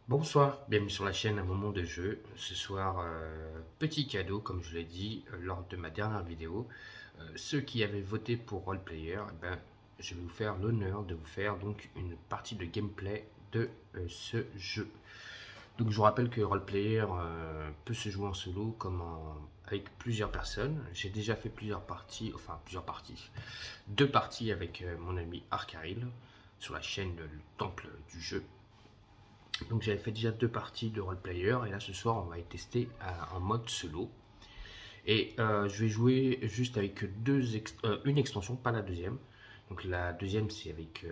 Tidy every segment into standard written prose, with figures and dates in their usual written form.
Bonsoir, bienvenue sur la chaîne Un Moment de Jeu. Ce soir, petit cadeau, comme je l'ai dit lors de ma dernière vidéo. Ceux qui avaient voté pour Roleplayer, je vais vous faire l'honneur de vous faire donc une partie de gameplay de ce jeu. Donc je vous rappelle que Roleplayer peut se jouer en solo comme avec plusieurs personnes. J'ai déjà fait plusieurs parties, deux parties avec mon ami Arkaril sur la chaîne Le Temple du Jeu. Donc j'avais fait déjà deux parties de roleplayer et là ce soir on va y tester en mode solo. Et je vais jouer juste avec une extension, pas la deuxième. Donc la deuxième c'est avec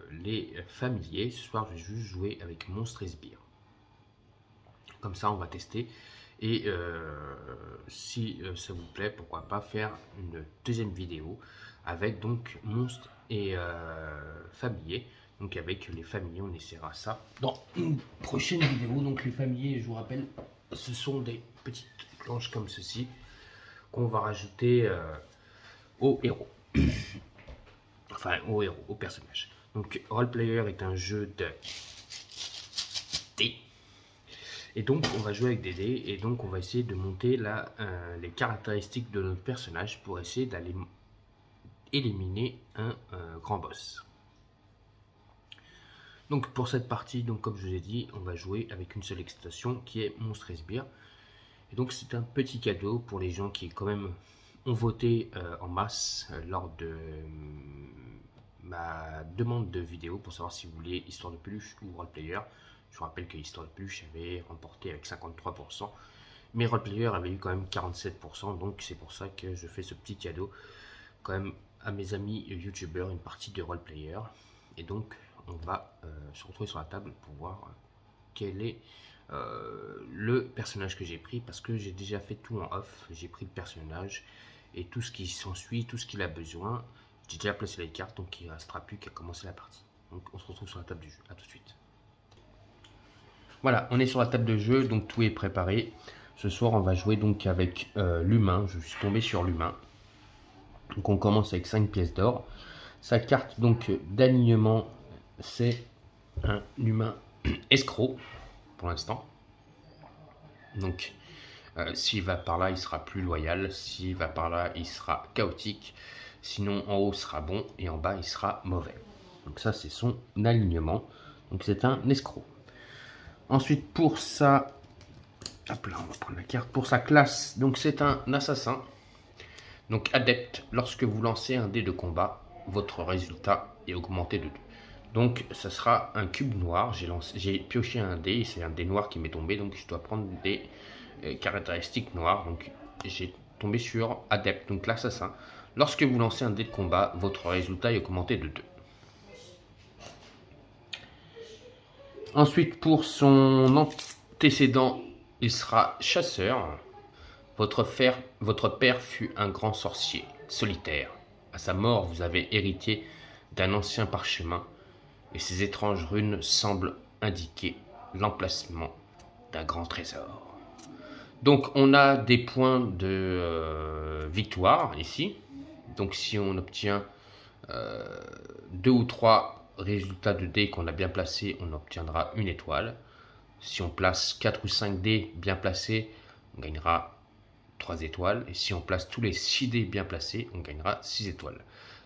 les familiers. Ce soir je vais juste jouer avec Monstres et Sbires. Comme ça on va tester. Et si ça vous plaît, pourquoi pas faire une deuxième vidéo avec donc Monstres et familiers. Donc avec les familiers, on essaiera ça dans une prochaine vidéo. Donc les familiers, je vous rappelle, ce sont des petites planches comme ceci qu'on va rajouter au héros. Enfin, au héros, au personnage. Donc Roleplayer est un jeu de dés. Et donc on va jouer avec des dés et donc on va essayer de monter les caractéristiques de notre personnage pour essayer d'aller éliminer un grand boss. Donc pour cette partie, donc comme je vous ai dit, on va jouer avec une seule extension qui est Monstres et Sbires. Et donc c'est un petit cadeau pour les gens qui quand même ont voté en masse lors de ma demande de vidéo pour savoir si vous voulez Histoire de Peluche ou Roleplayer. Je vous rappelle que Histoire de Peluche avait remporté avec 53%, mais Roleplayer avait eu quand même 47%, donc c'est pour ça que je fais ce petit cadeau quand même à mes amis youtubeurs, une partie de Roleplayer. Et donc on va se retrouver sur la table pour voir quel est le personnage que j'ai pris, parce que j'ai déjà fait tout en off. J'ai pris le personnage et tout ce qui s'ensuit, tout ce qu'il a besoin. J'ai déjà placé les cartes, donc il ne restera plus qu'à commencer la partie. Donc on se retrouve sur la table du jeu, à tout de suite. Voilà, on est sur la table de jeu, donc tout est préparé. Ce soir on va jouer donc avec l'humain. Je suis tombé sur l'humain. Donc on commence avec 5 pièces d'or. Sa carte donc d'alignement, c'est un humain escroc pour l'instant. Donc s'il va par là, il sera plus loyal. S'il va par là, il sera chaotique. Sinon en haut sera bon et en bas il sera mauvais. Donc ça c'est son alignement. Donc c'est un escroc. Ensuite pour sa... Hop là, on va prendre la carte. Pour sa classe, donc c'est un assassin. Donc adepte, lorsque vous lancez un dé de combat, votre résultat est augmenté de 2. Donc ça sera un cube noir. J'ai pioché un dé, c'est un dé noir qui m'est tombé, donc je dois prendre des caractéristiques noires. Donc j'ai tombé sur adepte, donc l'assassin. Lorsque vous lancez un dé de combat, votre résultat est augmenté de 2. Ensuite, pour son antécédent, il sera chasseur. Votre père fut un grand sorcier, solitaire. À sa mort, vous avez hérité d'un ancien parchemin, et ces étranges runes semblent indiquer l'emplacement d'un grand trésor. Donc on a des points de victoire ici. Donc si on obtient 2 ou 3 résultats de dés qu'on a bien placés, on obtiendra une étoile. Si on place 4 ou 5 dés bien placés, on gagnera 3 étoiles. Et si on place tous les 6 dés bien placés, on gagnera 6 étoiles.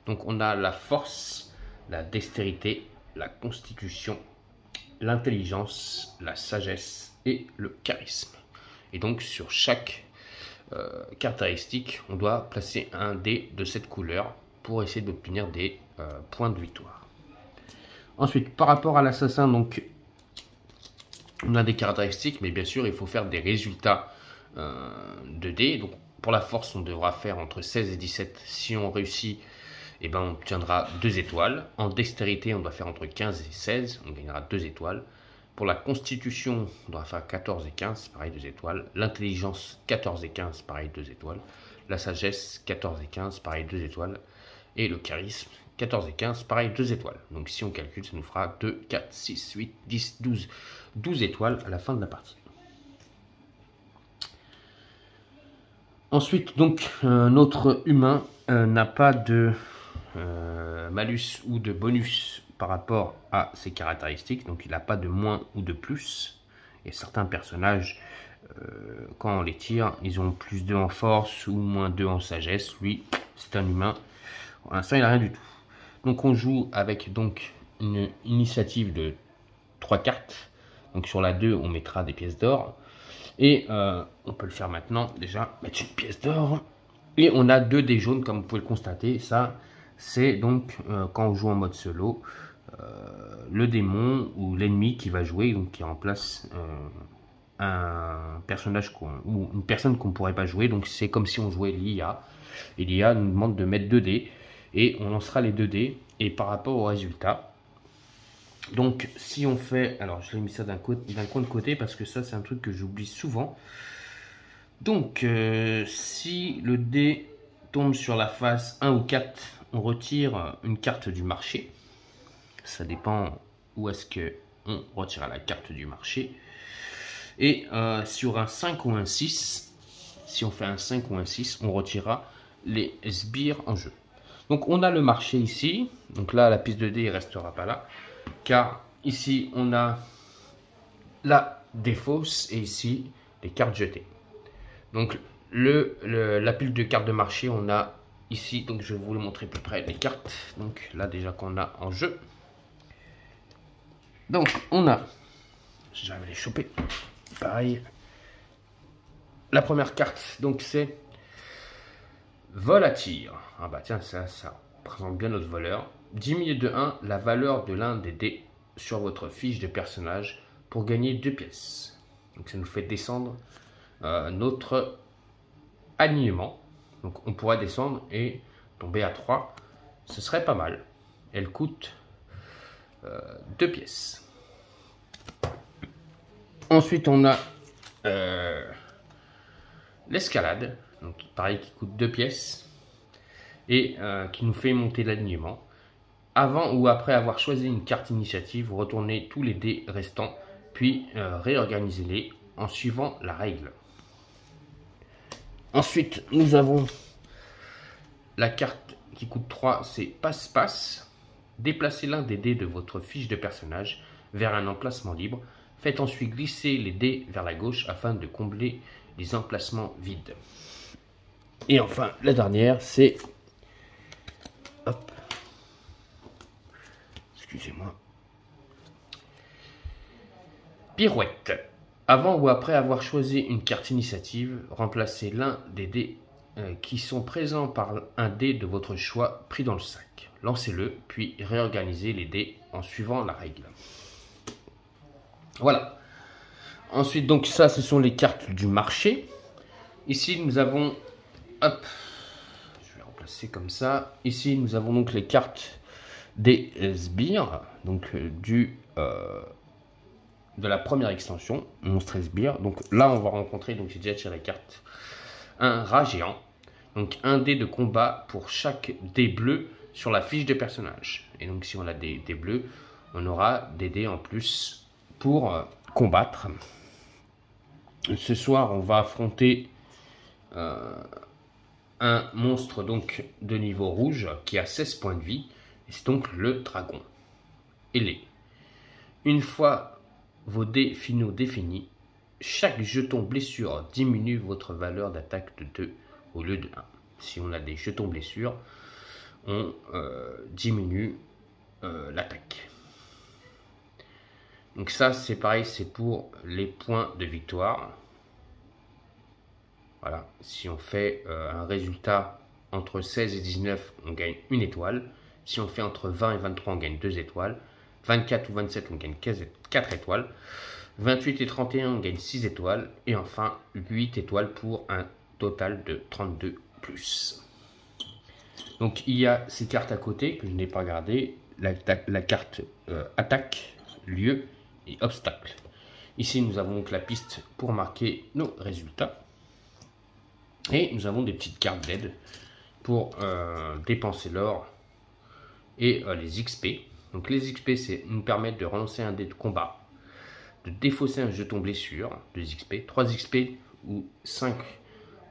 Donc on a la force, la dextérité, la constitution, l'intelligence, la sagesse et le charisme. Et donc sur chaque caractéristique, on doit placer un dé de cette couleur pour essayer d'obtenir des points de victoire. Ensuite, par rapport à l'assassin, donc on a des caractéristiques, mais bien sûr, il faut faire des résultats de dés. Donc pour la force, on devra faire entre 16 et 17. Si on réussit, eh ben, on obtiendra 2 étoiles. En dextérité, on doit faire entre 15 et 16, on gagnera 2 étoiles. Pour la constitution, on doit faire 14 et 15, pareil 2 étoiles. L'intelligence, 14 et 15, pareil 2 étoiles. La sagesse, 14 et 15, pareil 2 étoiles. Et le charisme, 14 et 15, pareil 2 étoiles. Donc si on calcule, ça nous fera 2, 4, 6, 8, 10, 12. 12 étoiles à la fin de la partie. Ensuite, donc, notre humain n'a pas de malus ou de bonus par rapport à ses caractéristiques. Donc il n'a pas de moins ou de plus. Et certains personnages, quand on les tire, ils ont plus 2 en force ou moins 2 en sagesse. Lui, c'est un humain. Pour l'instant, il n'a rien du tout. Donc on joue avec donc une initiative de 3 cartes. Donc sur la 2, on mettra des pièces d'or. Et on peut le faire maintenant, déjà, mettre une pièce d'or. Et on a 2 dés jaunes, comme vous pouvez le constater. Ça, c'est donc quand on joue en mode solo, le démon ou l'ennemi qui va jouer, donc qui remplace un personnage ou une personne qu'on ne pourrait pas jouer. Donc c'est comme si on jouait l'IA. Et l'IA nous demande de mettre 2 dés. Et on lancera les 2 dés. Et par rapport au résultat, donc si on fait, alors je l'ai mis ça d'un coin de côté parce que ça c'est un truc que j'oublie souvent. Donc si le dé tombe sur la face 1 ou 4, on retire une carte du marché. Ça dépend où est-ce que on retirera la carte du marché. Et sur un 5 ou un 6, si on fait un 5 ou un 6, on retirera les sbires en jeu. Donc on a le marché ici. Donc là la piste de dés ne restera pas là. Car ici on a la défausse et ici les cartes jetées. Donc la pile de cartes de marché, on a ici, donc je vais vous le montrer plus près les cartes. Donc là déjà qu'on a en jeu. Donc on a, j'arrive à les choper, pareil. La première carte, donc c'est vol à tir. Ah bah tiens, ça présente bien notre voleur. Diminuez de 1 la valeur de l'un des dés sur votre fiche de personnage pour gagner 2 pièces. Donc ça nous fait descendre notre alignement. Donc on pourrait descendre et tomber à 3. Ce serait pas mal. Elle coûte 2 pièces. Ensuite on a l'escalade. Donc pareil, qui coûte 2 pièces. Et qui nous fait monter l'alignement. Avant ou après avoir choisi une carte initiative, vous retournez tous les dés restants, puis réorganisez-les en suivant la règle. Ensuite, nous avons la carte qui coûte 3, c'est passe-passe. Déplacez l'un des dés de votre fiche de personnage vers un emplacement libre. Faites ensuite glisser les dés vers la gauche afin de combler les emplacements vides. Et enfin, la dernière, c'est... Hop. Excusez-moi. Pirouette. Avant ou après avoir choisi une carte initiative, remplacez l'un des dés qui sont présents par un dé de votre choix pris dans le sac. Lancez-le, puis réorganisez les dés en suivant la règle. Voilà. Ensuite, donc ça, ce sont les cartes du marché. Ici, nous avons... Hop. Je vais remplacer comme ça. Ici, nous avons donc les cartes des sbires, donc de la première extension, Monstre Sbire. Donc là, on va rencontrer, donc j'ai déjà tiré la carte, un rat géant. Donc un dé de combat pour chaque dé bleu sur la fiche de personnage. Et donc si on a des dés bleus, on aura des dés en plus pour combattre. Ce soir, on va affronter un monstre donc de niveau rouge qui a 16 points de vie. Et c'est donc le dragon ailé. Une fois vos dés finaux définis, chaque jeton blessure diminue votre valeur d'attaque de 2 au lieu de 1. Si on a des jetons blessures, on diminue l'attaque. Donc ça, c'est pareil, c'est pour les points de victoire. Voilà, si on fait un résultat entre 16 et 19, on gagne 1 étoile. Si on fait entre 20 et 23, on gagne 2 étoiles. 24 ou 27, on gagne 4 étoiles. 28 et 31, on gagne 6 étoiles. Et enfin, 8 étoiles pour un total de 32 plus. Donc, il y a ces cartes à côté que je n'ai pas gardées. La carte attaque, lieu et obstacle. Ici, nous avons donc la piste pour marquer nos résultats. Et nous avons des petites cartes d'aide pour dépenser l'or et les XP. Donc les XP, c'est nous permettre de relancer un dé de combat, de défausser un jeton blessure, 2 XP, 3 XP ou 5,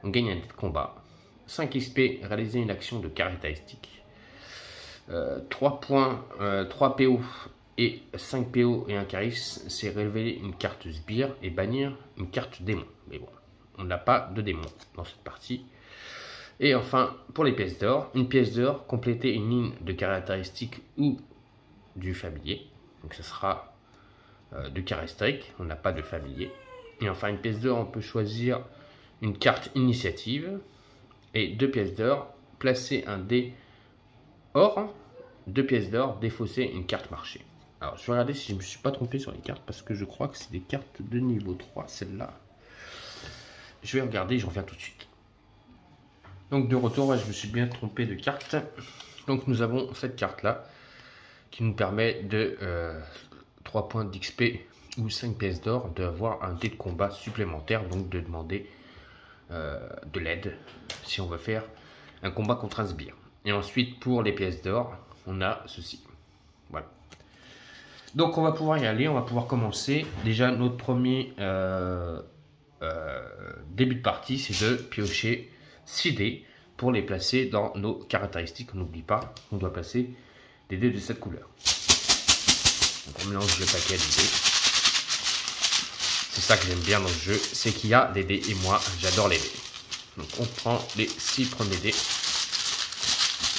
on gagne un dé de combat, 5 XP, réaliser une action de caractéristique, 3 points, 3 PO et 5 PO et un charisme, c'est révéler une carte sbire et bannir une carte démon. Mais bon, on n'a pas de démon dans cette partie. Et enfin, pour les pièces d'or, une pièce d'or, compléter une ligne de caractéristiques ou du familier. Donc ça sera du caractéristique, on n'a pas de familier. Et enfin, une pièce d'or, on peut choisir une carte initiative. Et 2 pièces d'or, placer un dé or, 2 pièces d'or, défausser une carte marché. Alors, je vais regarder si je ne me suis pas trompé sur les cartes, parce que je crois que c'est des cartes de niveau 3, celle-là. Je vais regarder, je reviens tout de suite. Donc, de retour, je me suis bien trompé de carte. Donc, nous avons cette carte-là, qui nous permet de 3 points d'XP ou 5 pièces d'or, d'avoir un dé de combat supplémentaire, donc de demander de l'aide, si on veut faire un combat contre un sbire. Et ensuite, pour les pièces d'or, on a ceci. Voilà. Donc on va pouvoir y aller, on va pouvoir commencer. Déjà notre premier début de partie, c'est de piocher 6 dés pour les placer dans nos caractéristiques. On n'oublie pas, on doit placer des dés de cette couleur. Donc on mélange le paquet de dés. C'est ça que j'aime bien dans le jeu, c'est qu'il y a des dés et moi j'adore les dés. Donc on prend les 6 premiers dés,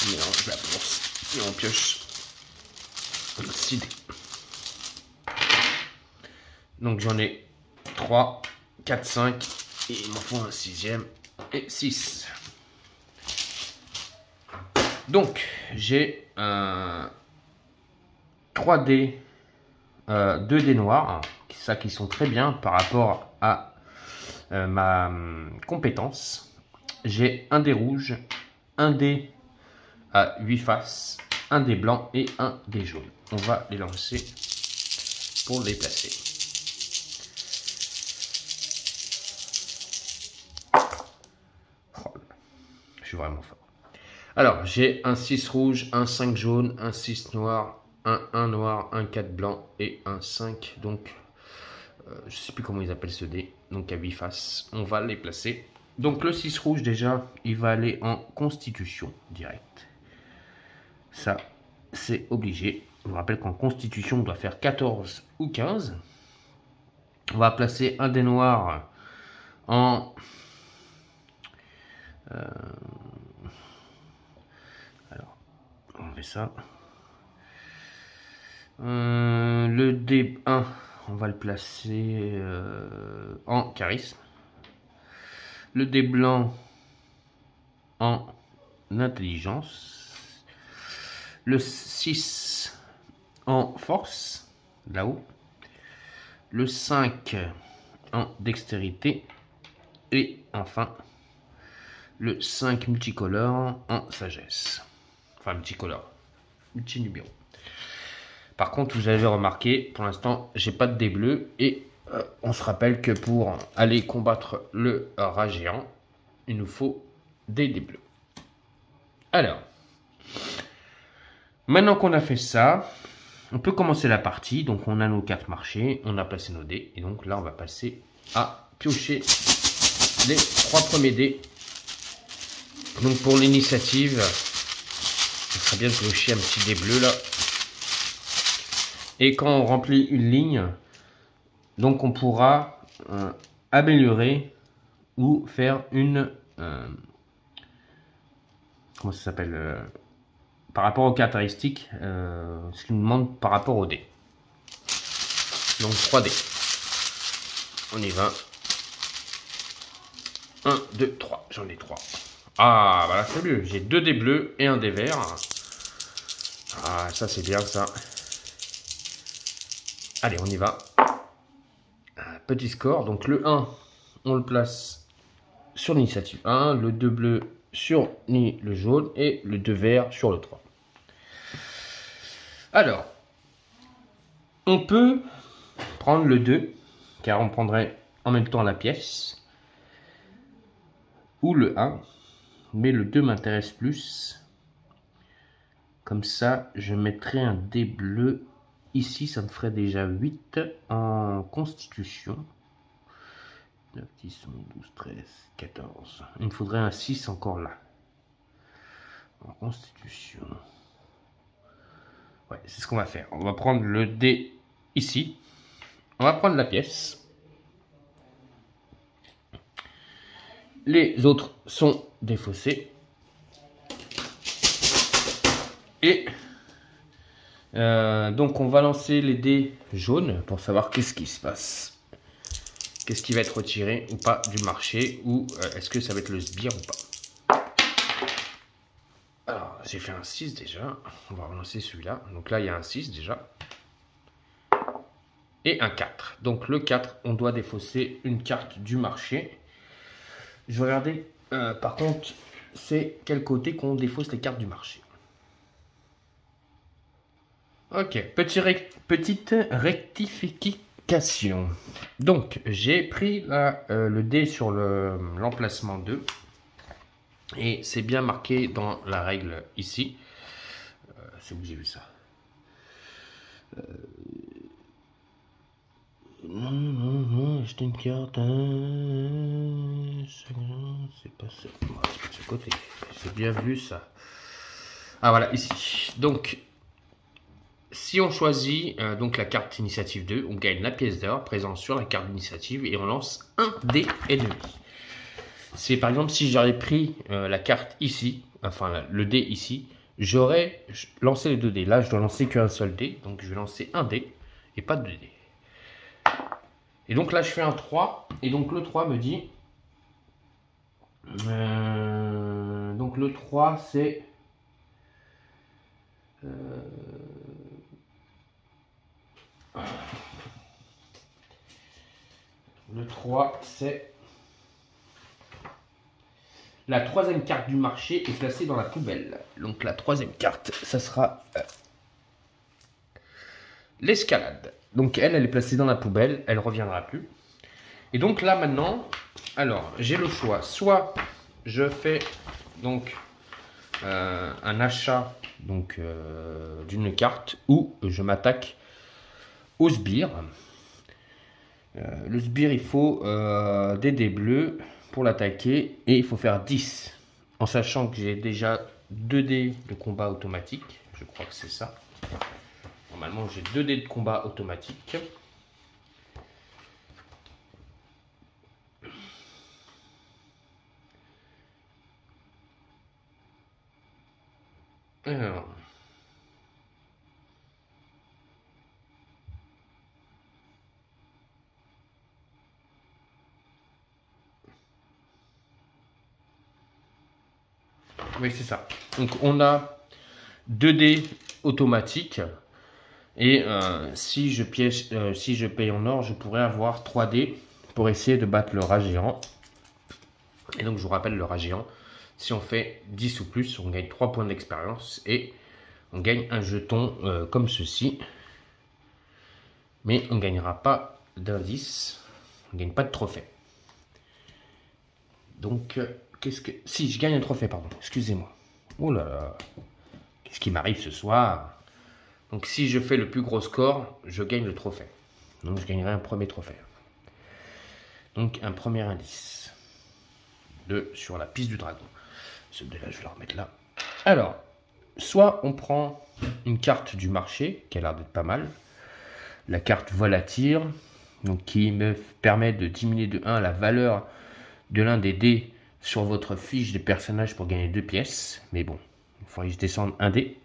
on mélange la bourse et on pioche 6 dés. Donc j'en ai 3, 4, 5 et il m'en faut un 6e et 6. Donc j'ai 3 dés, 2 dés noirs, ça qui sont très bien par rapport à ma compétence. J'ai un dé rouge, un dé à 8 faces, un dé blanc et un dé jaune. On va les lancer pour les placer. Je suis vraiment fort. Alors, j'ai un 6 rouge, un 5 jaune, un 6 noir, un 1 noir, un 4 blanc et un 5. Donc, je ne sais plus comment ils appellent ce dé. Donc, à 8 faces. On va les placer. Donc, le 6 rouge, déjà, il va aller en constitution direct. Ça, c'est obligé. Je vous rappelle qu'en constitution, on doit faire 14 ou 15. On va placer un dé noir en... alors, on fait ça. Le D1, on va le placer en charisme. Le dé blanc en intelligence. Le 6 en force, là-haut. Le 5 en dextérité. Et enfin, le 5 multicolore en sagesse. Enfin, multicolore. Multinuméro. Par contre, vous avez remarqué, pour l'instant, j'ai pas de dés bleus. Et on se rappelle que pour aller combattre le rat géant, il nous faut des dés bleus. Alors, maintenant qu'on a fait ça, on peut commencer la partie. Donc, on a nos 4 marchés, on a placé nos dés. Et donc là, on va passer à piocher les 3 premiers dés. Donc, pour l'initiative, ce serait bien de piocher un petit dé bleu là. Et quand on remplit une ligne, donc on pourra améliorer ou faire une... comment ça s'appelle par rapport aux caractéristiques, ce qu'il nous demande par rapport au dé. Donc 3 dés. On y va. 1, 2, 3. J'en ai 3. Ah, voilà, c'est mieux. J'ai 2 dés bleus et un dé vert. Ah, ça c'est bien ça. Allez, on y va. Petit score. Donc le 1, on le place sur l'initiative 1. Le 2 bleu sur le jaune. Et le 2 vert sur le 3. Alors, on peut prendre le 2, car on prendrait en même temps la pièce. Ou le 1. Mais le 2 m'intéresse plus. Comme ça, je mettrai un dé bleu. Ici, ça me ferait déjà 8 en constitution. 9, 10, 11, 12, 13, 14. Il me faudrait un 6 encore là. En constitution. Ouais, c'est ce qu'on va faire. On va prendre le dé ici. On va prendre la pièce. Les autres sont défaussés. Et donc on va lancer les dés jaunes pour savoir qu'est-ce qui se passe. Qu'est-ce qui va être retiré ou pas du marché, ou est-ce que ça va être le sbire ou pas. Alors j'ai fait un 6 déjà. On va relancer celui-là. Donc là il y a un 6 déjà. Et un 4. Donc le 4, on doit défausser une carte du marché. Je vais regarder par contre c'est quel côté qu'on défausse les cartes du marché. Ok, petite rectification. Donc, j'ai pris le dé sur l'emplacement 2. Et c'est bien marqué dans la règle ici. C'est où j'ai vu ça. Non, acheter une carte. C'est pas ça. C'est pas de ce côté. J'ai bien vu ça. Ah voilà, ici. Donc, si on choisit donc la carte initiative 2, on gagne la pièce d'or présente sur la carte d'initiative et on lance un dé ennemi. C'est par exemple si j'aurais pris la carte ici, enfin le dé ici, j'aurais lancé les 2 dés. Là je dois lancer qu'un seul dé, donc je vais lancer un dé et pas 2 dés. Et donc là je fais un 3 et donc le 3 me dit... donc le 3 c'est... le 3, c'est la 3e carte du marché est placée dans la poubelle. Donc la 3e carte, ça sera l'escalade. Donc elle est placée dans la poubelle, elle ne reviendra plus. Et donc là maintenant, alors j'ai le choix. Soit je fais donc un achat donc d'une carte, ou je m'attaque au sbire. Le sbire, il faut des dés bleus pour l'attaquer et il faut faire 10. En sachant que j'ai déjà 2 dés de combat automatique. Je crois que c'est ça. Normalement, j'ai 2 dés de combat automatique. Alors... oui, c'est ça. Donc, on a 2 dés automatiques. Et si je paye en or, je pourrais avoir 3 dés pour essayer de battre le rat géant. Et donc, je vous rappelle, le rat géant, si on fait 10 ou plus, on gagne 3 points d'expérience. Et on gagne un jeton comme ceci. Mais on ne gagnera pas d'indice. On ne gagne pas de trophée. Donc, qu'est-ce que... Si, je gagne un trophée, pardon. Excusez-moi. Oh là là. Qu'est-ce qui m'arrive ce soir? Donc, si je fais le plus gros score, je gagne le trophée. Donc, je gagnerai un premier trophée. Donc, un premier indice. Sur la piste du dragon. Ce dé-là, je vais le remettre là. Alors, soit on prend une carte du marché, qui a l'air d'être pas mal. La carte Volatir, donc qui me permet de diminuer de 1 la valeur de l'un des dés sur votre fiche de personnage pour gagner 2 pièces. Mais bon, il faudrait que je descende un dé.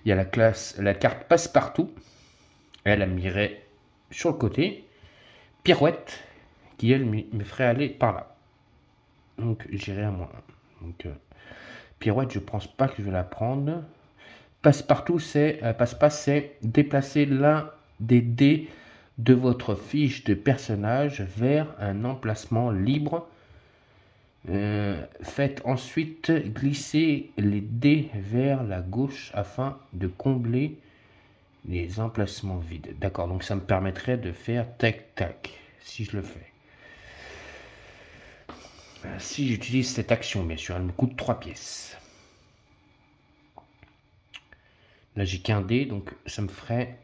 Il y a la carte Passe-Partout. Elle m'irait sur le côté. Pirouette, qui elle me ferait aller par là. Donc j'irai à moins 1. Donc Pirouette, je pense pas que je vais la prendre. Passe-Partout, Passe-Passe, c'est déplacer l'un des dés de votre fiche de personnage vers un emplacement libre. Faites ensuite glisser les dés vers la gauche afin de combler les emplacements vides. D'accord, donc ça me permettrait de faire tac-tac, si je le fais. Si j'utilise cette action, bien sûr, elle me coûte 3 pièces. Là, j'ai qu'un dé, donc ça me ferait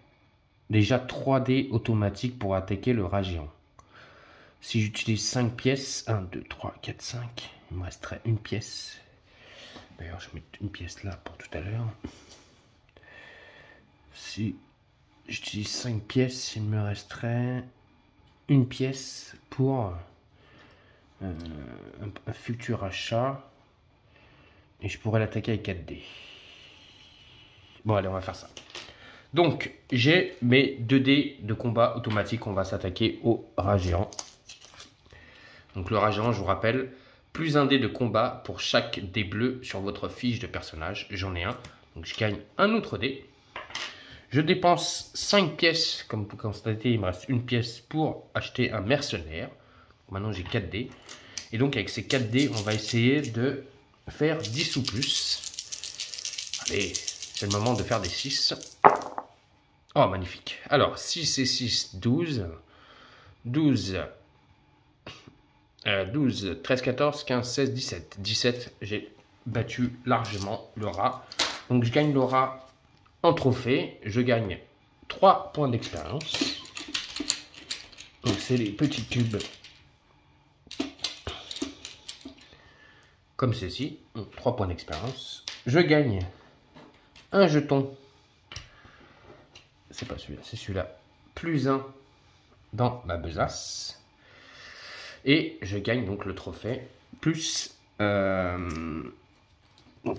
déjà 3 dés automatiques pour attaquer le rat géant. Si j'utilise 5 pièces, 1, 2, 3, 4, 5, il me resterait une pièce. D'ailleurs, je vais mettre une pièce là pour tout à l'heure. Si j'utilise 5 pièces, il me resterait une pièce pour un futur achat. Et je pourrais l'attaquer avec 4 dés. Bon, allez, on va faire ça. Donc, j'ai mes 2 dés de combat automatique. On va s'attaquer au rat géant. Donc, le rat géant, je vous rappelle, plus un dé de combat pour chaque dé bleu sur votre fiche de personnage. J'en ai un. Donc, je gagne un autre dé. Je dépense 5 pièces. Comme vous constatez, il me reste une pièce pour acheter un mercenaire. Maintenant, j'ai 4 dés. Et donc, avec ces 4 dés, on va essayer de faire 10 ou plus. Allez, c'est le moment de faire des 6. Oh, magnifique. Alors, 6 et 6, 12. 12, 13, 14, 15, 16, 17. 17, j'ai battu largement le rat. Donc, je gagne le rat en trophée. Je gagne 3 points d'expérience. Donc, c'est les petits cubes. Comme ceci. Donc, 3 points d'expérience. Je gagne un jeton. C'est pas celui-là, c'est celui-là. Plus 1 dans ma besace. Et je gagne donc le trophée. Plus... donc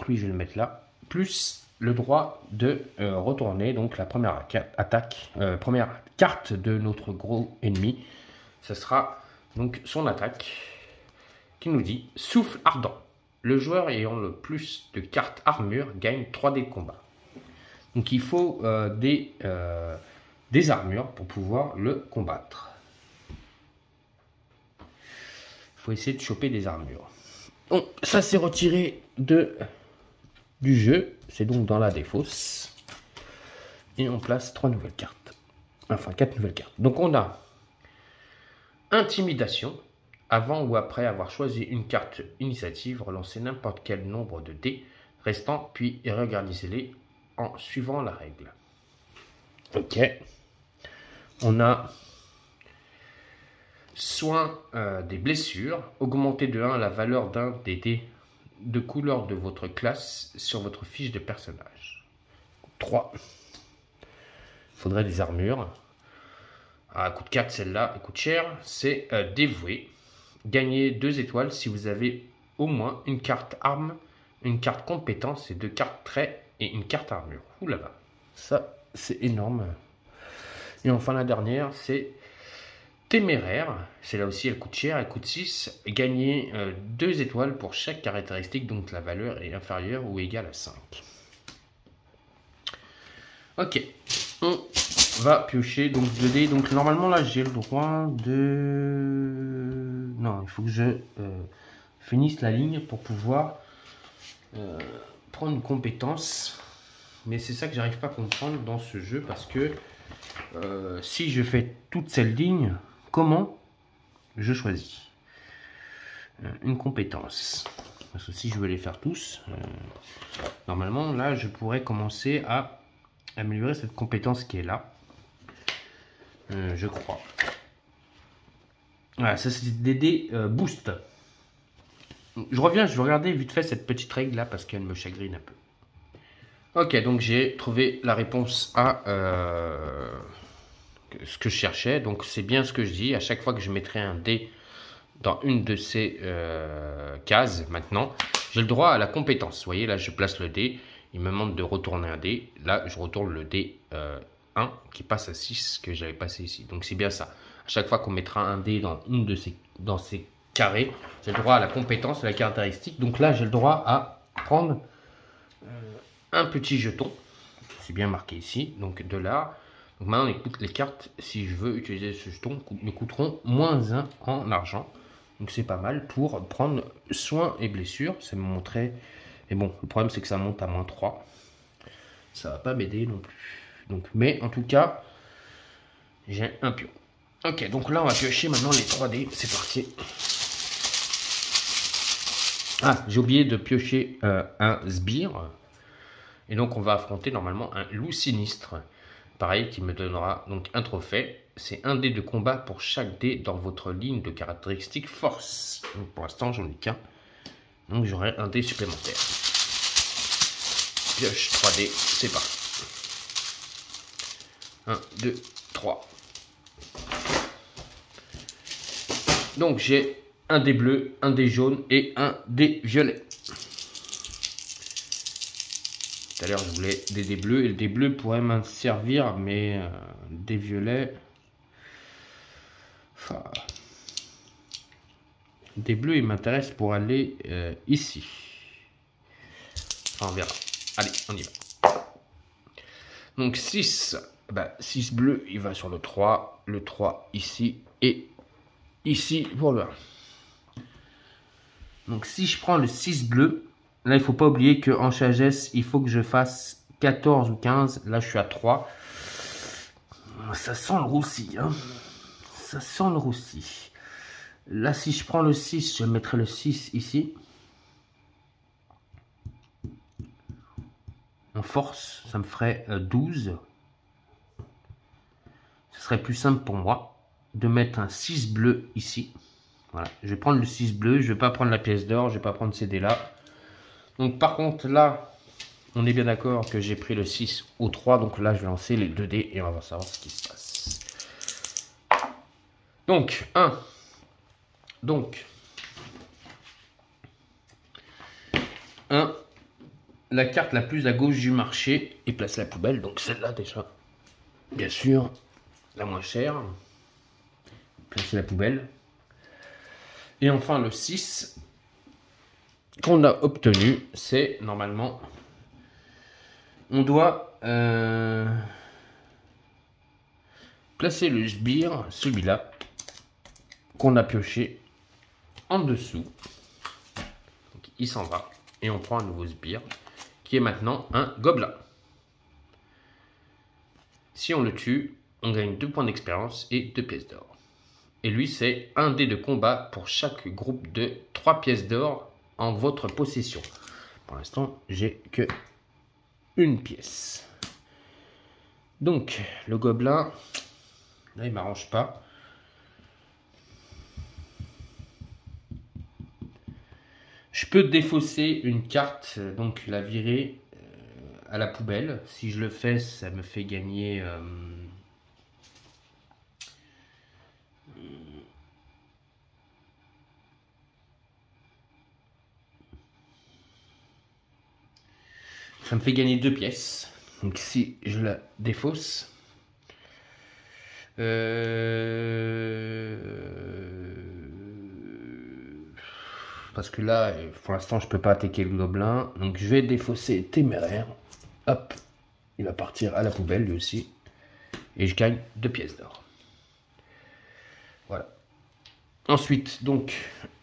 lui, je vais le mettre là. Plus le droit de retourner donc la première attaque, première carte de notre gros ennemi. Ce sera donc son attaque qui nous dit souffle ardent. Le joueur ayant le plus de cartes armure gagne 3 dés de combat. Donc il faut des armures pour pouvoir le combattre. Il faut essayer de choper des armures. Donc ça c'est retiré du jeu. C'est donc dans la défausse. Et on place 3 nouvelles cartes. Enfin 4 nouvelles cartes. Donc on a Intimidation. Avant ou après avoir choisi une carte initiative, relancez n'importe quel nombre de dés restants, puis réorganisez-les en suivant la règle. Ok. On a soin des blessures. Augmentez de 1 la valeur d'un des dés de couleur de votre classe sur votre fiche de personnage. 3. Il faudrait des armures. Ah, coûte 4 celle-là, elle coûte cher. C'est dévoué. Gagnez 2 étoiles si vous avez au moins une carte arme, une carte compétence et 2 cartes traits et une carte armure. Ouh là là, ça c'est énorme. Et enfin la dernière c'est téméraire. C'est là aussi elle coûte cher, elle coûte 6. Gagnez 2 étoiles pour chaque caractéristique, donc la valeur est inférieure ou égale à 5. Ok, on va piocher donc 2 dés. Donc normalement là j'ai le droit de... Non, il faut que je finisse la ligne pour pouvoir prendre une compétence. Mais c'est ça que j'arrive pas à comprendre dans ce jeu, parce que si je fais toute cette ligne, comment je choisis une compétence? Parce que si je veux les faire tous, normalement là je pourrais commencer à améliorer cette compétence qui est là. Je crois. Voilà, ça c'est des dés boost. Je reviens, je vais regarder vite fait cette petite règle là parce qu'elle me chagrine un peu. Ok, donc j'ai trouvé la réponse à ce que je cherchais. Donc c'est bien ce que je dis. À chaque fois que je mettrai un dé dans une de ces cases, maintenant, j'ai le droit à la compétence. Vous voyez, là je place le dé. Il me demande de retourner un dé. Là, je retourne le dé 1 qui passe à 6 que j'avais passé ici. Donc c'est bien ça. À chaque fois qu'on mettra un dé dans une de ces carrés, j'ai le droit à la compétence, à la caractéristique. Donc là, j'ai le droit à prendre un petit jeton. C'est bien marqué ici. Donc de là. Donc maintenant, les cartes, si je veux utiliser ce jeton, me coûteront -1 en argent. Donc c'est pas mal pour prendre soin et blessures. Ça me montrait. Mais bon, le problème c'est que ça monte à -3. Ça va pas m'aider non plus. Donc, mais en tout cas, j'ai un pion. Ok, donc là on va piocher maintenant les 3 dés. C'est parti. Ah, j'ai oublié de piocher un sbire. Et donc on va affronter normalement un loup sinistre. Pareil, qui me donnera donc un trophée. C'est un dé de combat pour chaque dé dans votre ligne de caractéristiques force. Donc pour l'instant, j'en ai qu'un. Donc j'aurai un dé supplémentaire. Pioche 3 dés, c'est parti. 1, 2, 3. Donc j'ai un dé bleu, un dé jaune et un dé violet. Tout à l'heure je voulais des dés bleus et le dé bleu pourrait m'en servir, mais des violets. Enfin, des bleus il m'intéresse pour aller ici. Enfin, on verra. Allez, on y va. Donc 6, 6 bleu, il va sur le 3 ici et ici pour le 1. Donc si je prends le 6 bleu, là il ne faut pas oublier qu'en sagesse, il faut que je fasse 14 ou 15. Là je suis à 3. Ça sent le roussi, hein. Ça sent le roussi. Là si je prends le 6, je mettrai le 6 ici. En force, ça me ferait 12. Ce serait plus simple pour moi de mettre un 6 bleu ici. Voilà, je vais prendre le 6 bleu, je ne vais pas prendre la pièce d'or, je ne vais pas prendre ces dés là. Donc par contre là, on est bien d'accord que j'ai pris le 6 au 3, donc là je vais lancer les 2 dés et on va savoir ce qui se passe. Donc 1, donc 1, la carte la plus à gauche du marché et place la poubelle, donc celle-là déjà, bien sûr, la moins chère, placer la poubelle. Et enfin le 6 qu'on a obtenu, c'est normalement, on doit placer le sbire, celui-là, qu'on a pioché en dessous. Donc, il s'en va et on prend un nouveau sbire qui est maintenant un gobelin. Si on le tue, on gagne 2 points d'expérience et 2 pièces d'or. Et lui, c'est un dé de combat pour chaque groupe de 3 pièces d'or en votre possession. Pour l'instant, j'ai que une pièce. Donc, le gobelin, là, il m'arrange pas. Je peux défausser une carte, donc la virer à la poubelle. Si je le fais, ça me fait gagner... ça me fait gagner 2 pièces. Donc si je la défausse, parce que là, pour l'instant, je peux pas attaquer le gobelin. Donc je vais défausser téméraire. Hop, il va partir à la poubelle lui aussi. Et je gagne 2 pièces d'or. Voilà. Ensuite, donc,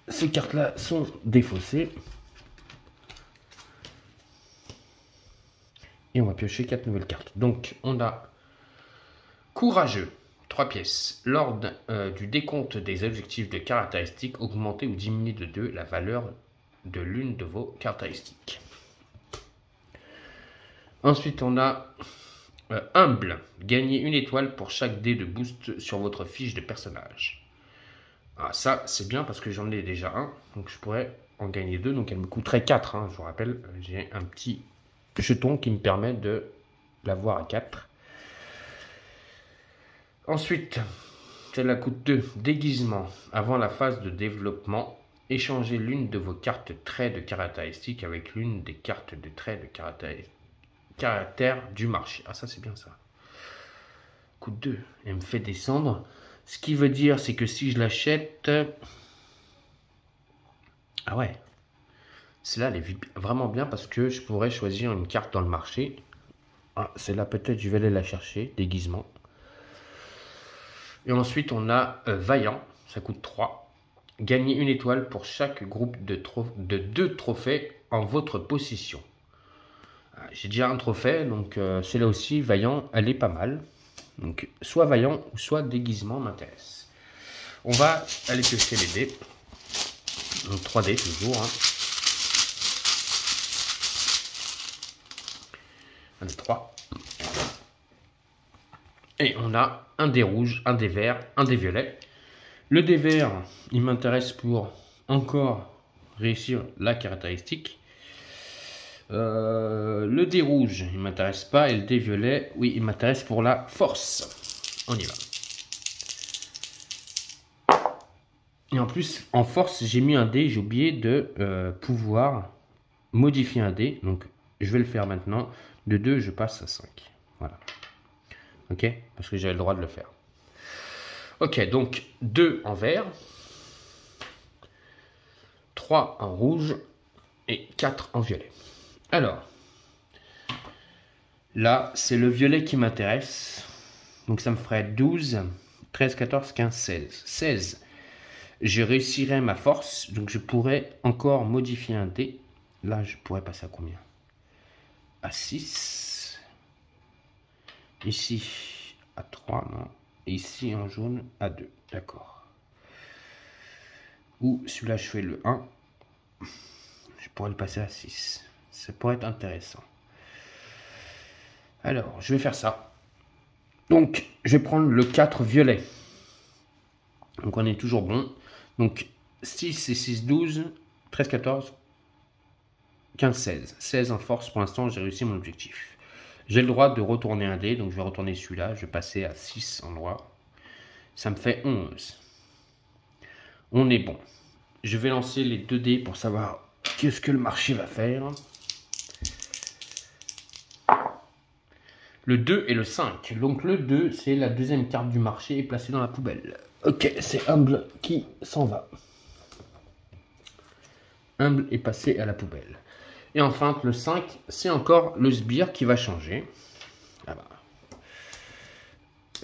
ces cartes-là sont défaussées. Et on va piocher 4 nouvelles cartes. Donc, on a courageux, 3 pièces. Lors du décompte des objectifs de caractéristiques, augmentez ou diminuez de 2 la valeur de l'une de vos caractéristiques. Ensuite, on a humble. Gagnez une étoile pour chaque dé de boost sur votre fiche de personnage. Ah, ça, c'est bien parce que j'en ai déjà un. Donc, je pourrais en gagner 2. Donc, elle me coûterait 4. Hein, je vous rappelle, j'ai un petit jeton qui me permet de l'avoir à 4. Ensuite, celle-là coûte 2. Déguisement. Avant la phase de développement, échangez l'une de vos cartes traits de caractéristiques avec l'une des cartes de traits de caractère du marché. Ah, ça, c'est bien ça. Coûte 2. Elle me fait descendre. Ce qui veut dire, c'est que si je l'achète... Ah ouais. Celle-là, elle est vraiment bien parce que je pourrais choisir une carte dans le marché. Ah, celle-là, peut-être, je vais aller la chercher. Déguisement. Et ensuite, on a Vaillant. Ça coûte 3. Gagnez une étoile pour chaque groupe de 2 trophées en votre possession. J'ai déjà un trophée, donc celle-là aussi, Vaillant, elle est pas mal. Donc, soit Vaillant ou soit Déguisement m'intéresse. On va aller piocher les dés. Donc, 3 dés toujours. Hein. 1, 2, 3. Et on a un dé rouge, un dé vert, un dé violet. Le dé vert, il m'intéresse pour encore réussir la caractéristique. Le dé rouge, il m'intéresse pas. Et le dé violet, oui, il m'intéresse pour la force. On y va. Et en plus, en force, j'ai mis un dé. J'ai oublié de pouvoir modifier un dé. Donc, je vais le faire maintenant. De 2, je passe à 5. Voilà. Ok? Parce que j'avais le droit de le faire. Ok, donc 2 en vert. 3 en rouge. Et 4 en violet. Alors, là, c'est le violet qui m'intéresse. Donc, ça me ferait 12, 13, 14, 15, 16. 16. Je réussirai ma force. Donc, je pourrais encore modifier un dé. Là, je pourrais passer à combien? À 6. Ici, à 3, non. Et ici, en jaune, à 2. D'accord. Ou celui-là, je fais le 1. Je pourrais le passer à 6. Ça pourrait être intéressant. Alors, je vais faire ça. Donc, je vais prendre le 4 violet. Donc, on est toujours bon. Donc, 6 et 6, 12, 13, 14, 15, 16. 16 en force. Pour l'instant, j'ai réussi mon objectif. J'ai le droit de retourner un dé. Donc, je vais retourner celui-là. Je vais passer à 6 en noir. Ça me fait 11. On est bon. Je vais lancer les 2 dés pour savoir qu'est-ce que le marché va faire. Le 2 et le 5. Donc le 2, c'est la deuxième carte du marché placée dans la poubelle. Ok, c'est Humble qui s'en va. Humble est passé à la poubelle. Et enfin, le 5, c'est encore le sbire qui va changer. Ah bah.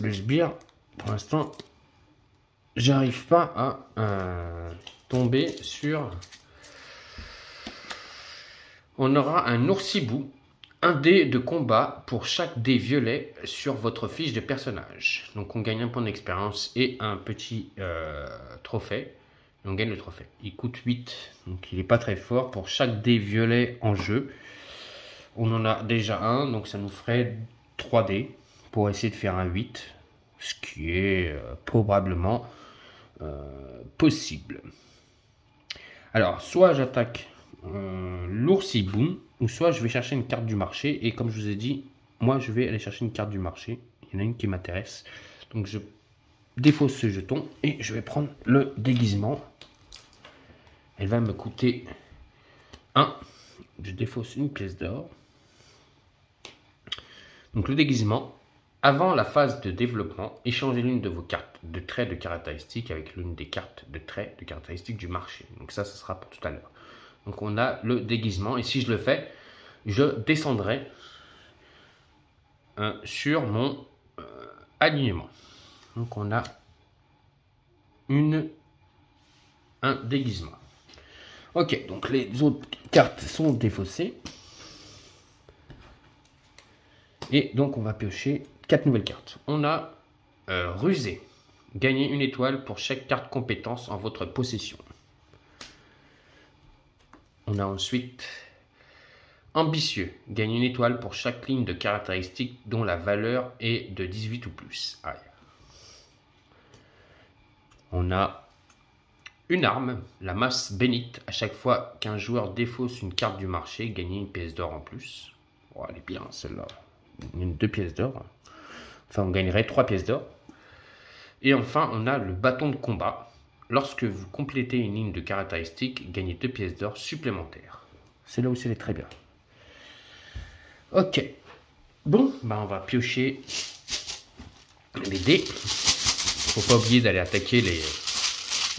Le sbire, pour l'instant, j'arrive pas à tomber sur... On aura un oursibou. Un dé de combat pour chaque dé violet sur votre fiche de personnage. Donc on gagne un point d'expérience et un petit trophée. Et on gagne le trophée. Il coûte 8. Donc il n'est pas très fort pour chaque dé violet en jeu. On en a déjà un. Donc ça nous ferait 3 dés pour essayer de faire un 8. Ce qui est probablement possible. Alors soit j'attaque l'oursibou, ou soit je vais chercher une carte du marché. Et comme je vous ai dit, moi je vais aller chercher une carte du marché. Il y en a une qui m'intéresse. Donc je défausse ce jeton et je vais prendre le déguisement. Elle va me coûter 1. Je défausse une pièce d'or. Donc le déguisement, avant la phase de développement, échangez l'une de vos cartes de traits de caractéristiques avec l'une des cartes de traits de caractéristiques du marché. Donc ça, ce sera pour tout à l'heure. Donc on a le déguisement. Et si je le fais, je descendrai sur mon alignement. Donc on a un déguisement. Ok, donc les autres cartes sont défaussées. Et donc on va piocher 4 nouvelles cartes. On a rusé. Gagnez une étoile pour chaque carte compétence en votre possession. On a ensuite ambitieux. Gagne une étoile pour chaque ligne de caractéristiques dont la valeur est de 18 ou plus. Aïe. On a une arme, la masse bénite. À chaque fois qu'un joueur défausse une carte du marché, gagnez une pièce d'or en plus. Oh, elle est bien celle-là. 2 pièces d'or. Enfin, on gagnerait 3 pièces d'or. Et enfin, on a le bâton de combat. Lorsque vous complétez une ligne de caractéristiques, gagnez 2 pièces d'or supplémentaires. C'est là aussi, elle est très bien. Ok. Bon, bah on va piocher les dés. Faut pas oublier d'aller attaquer les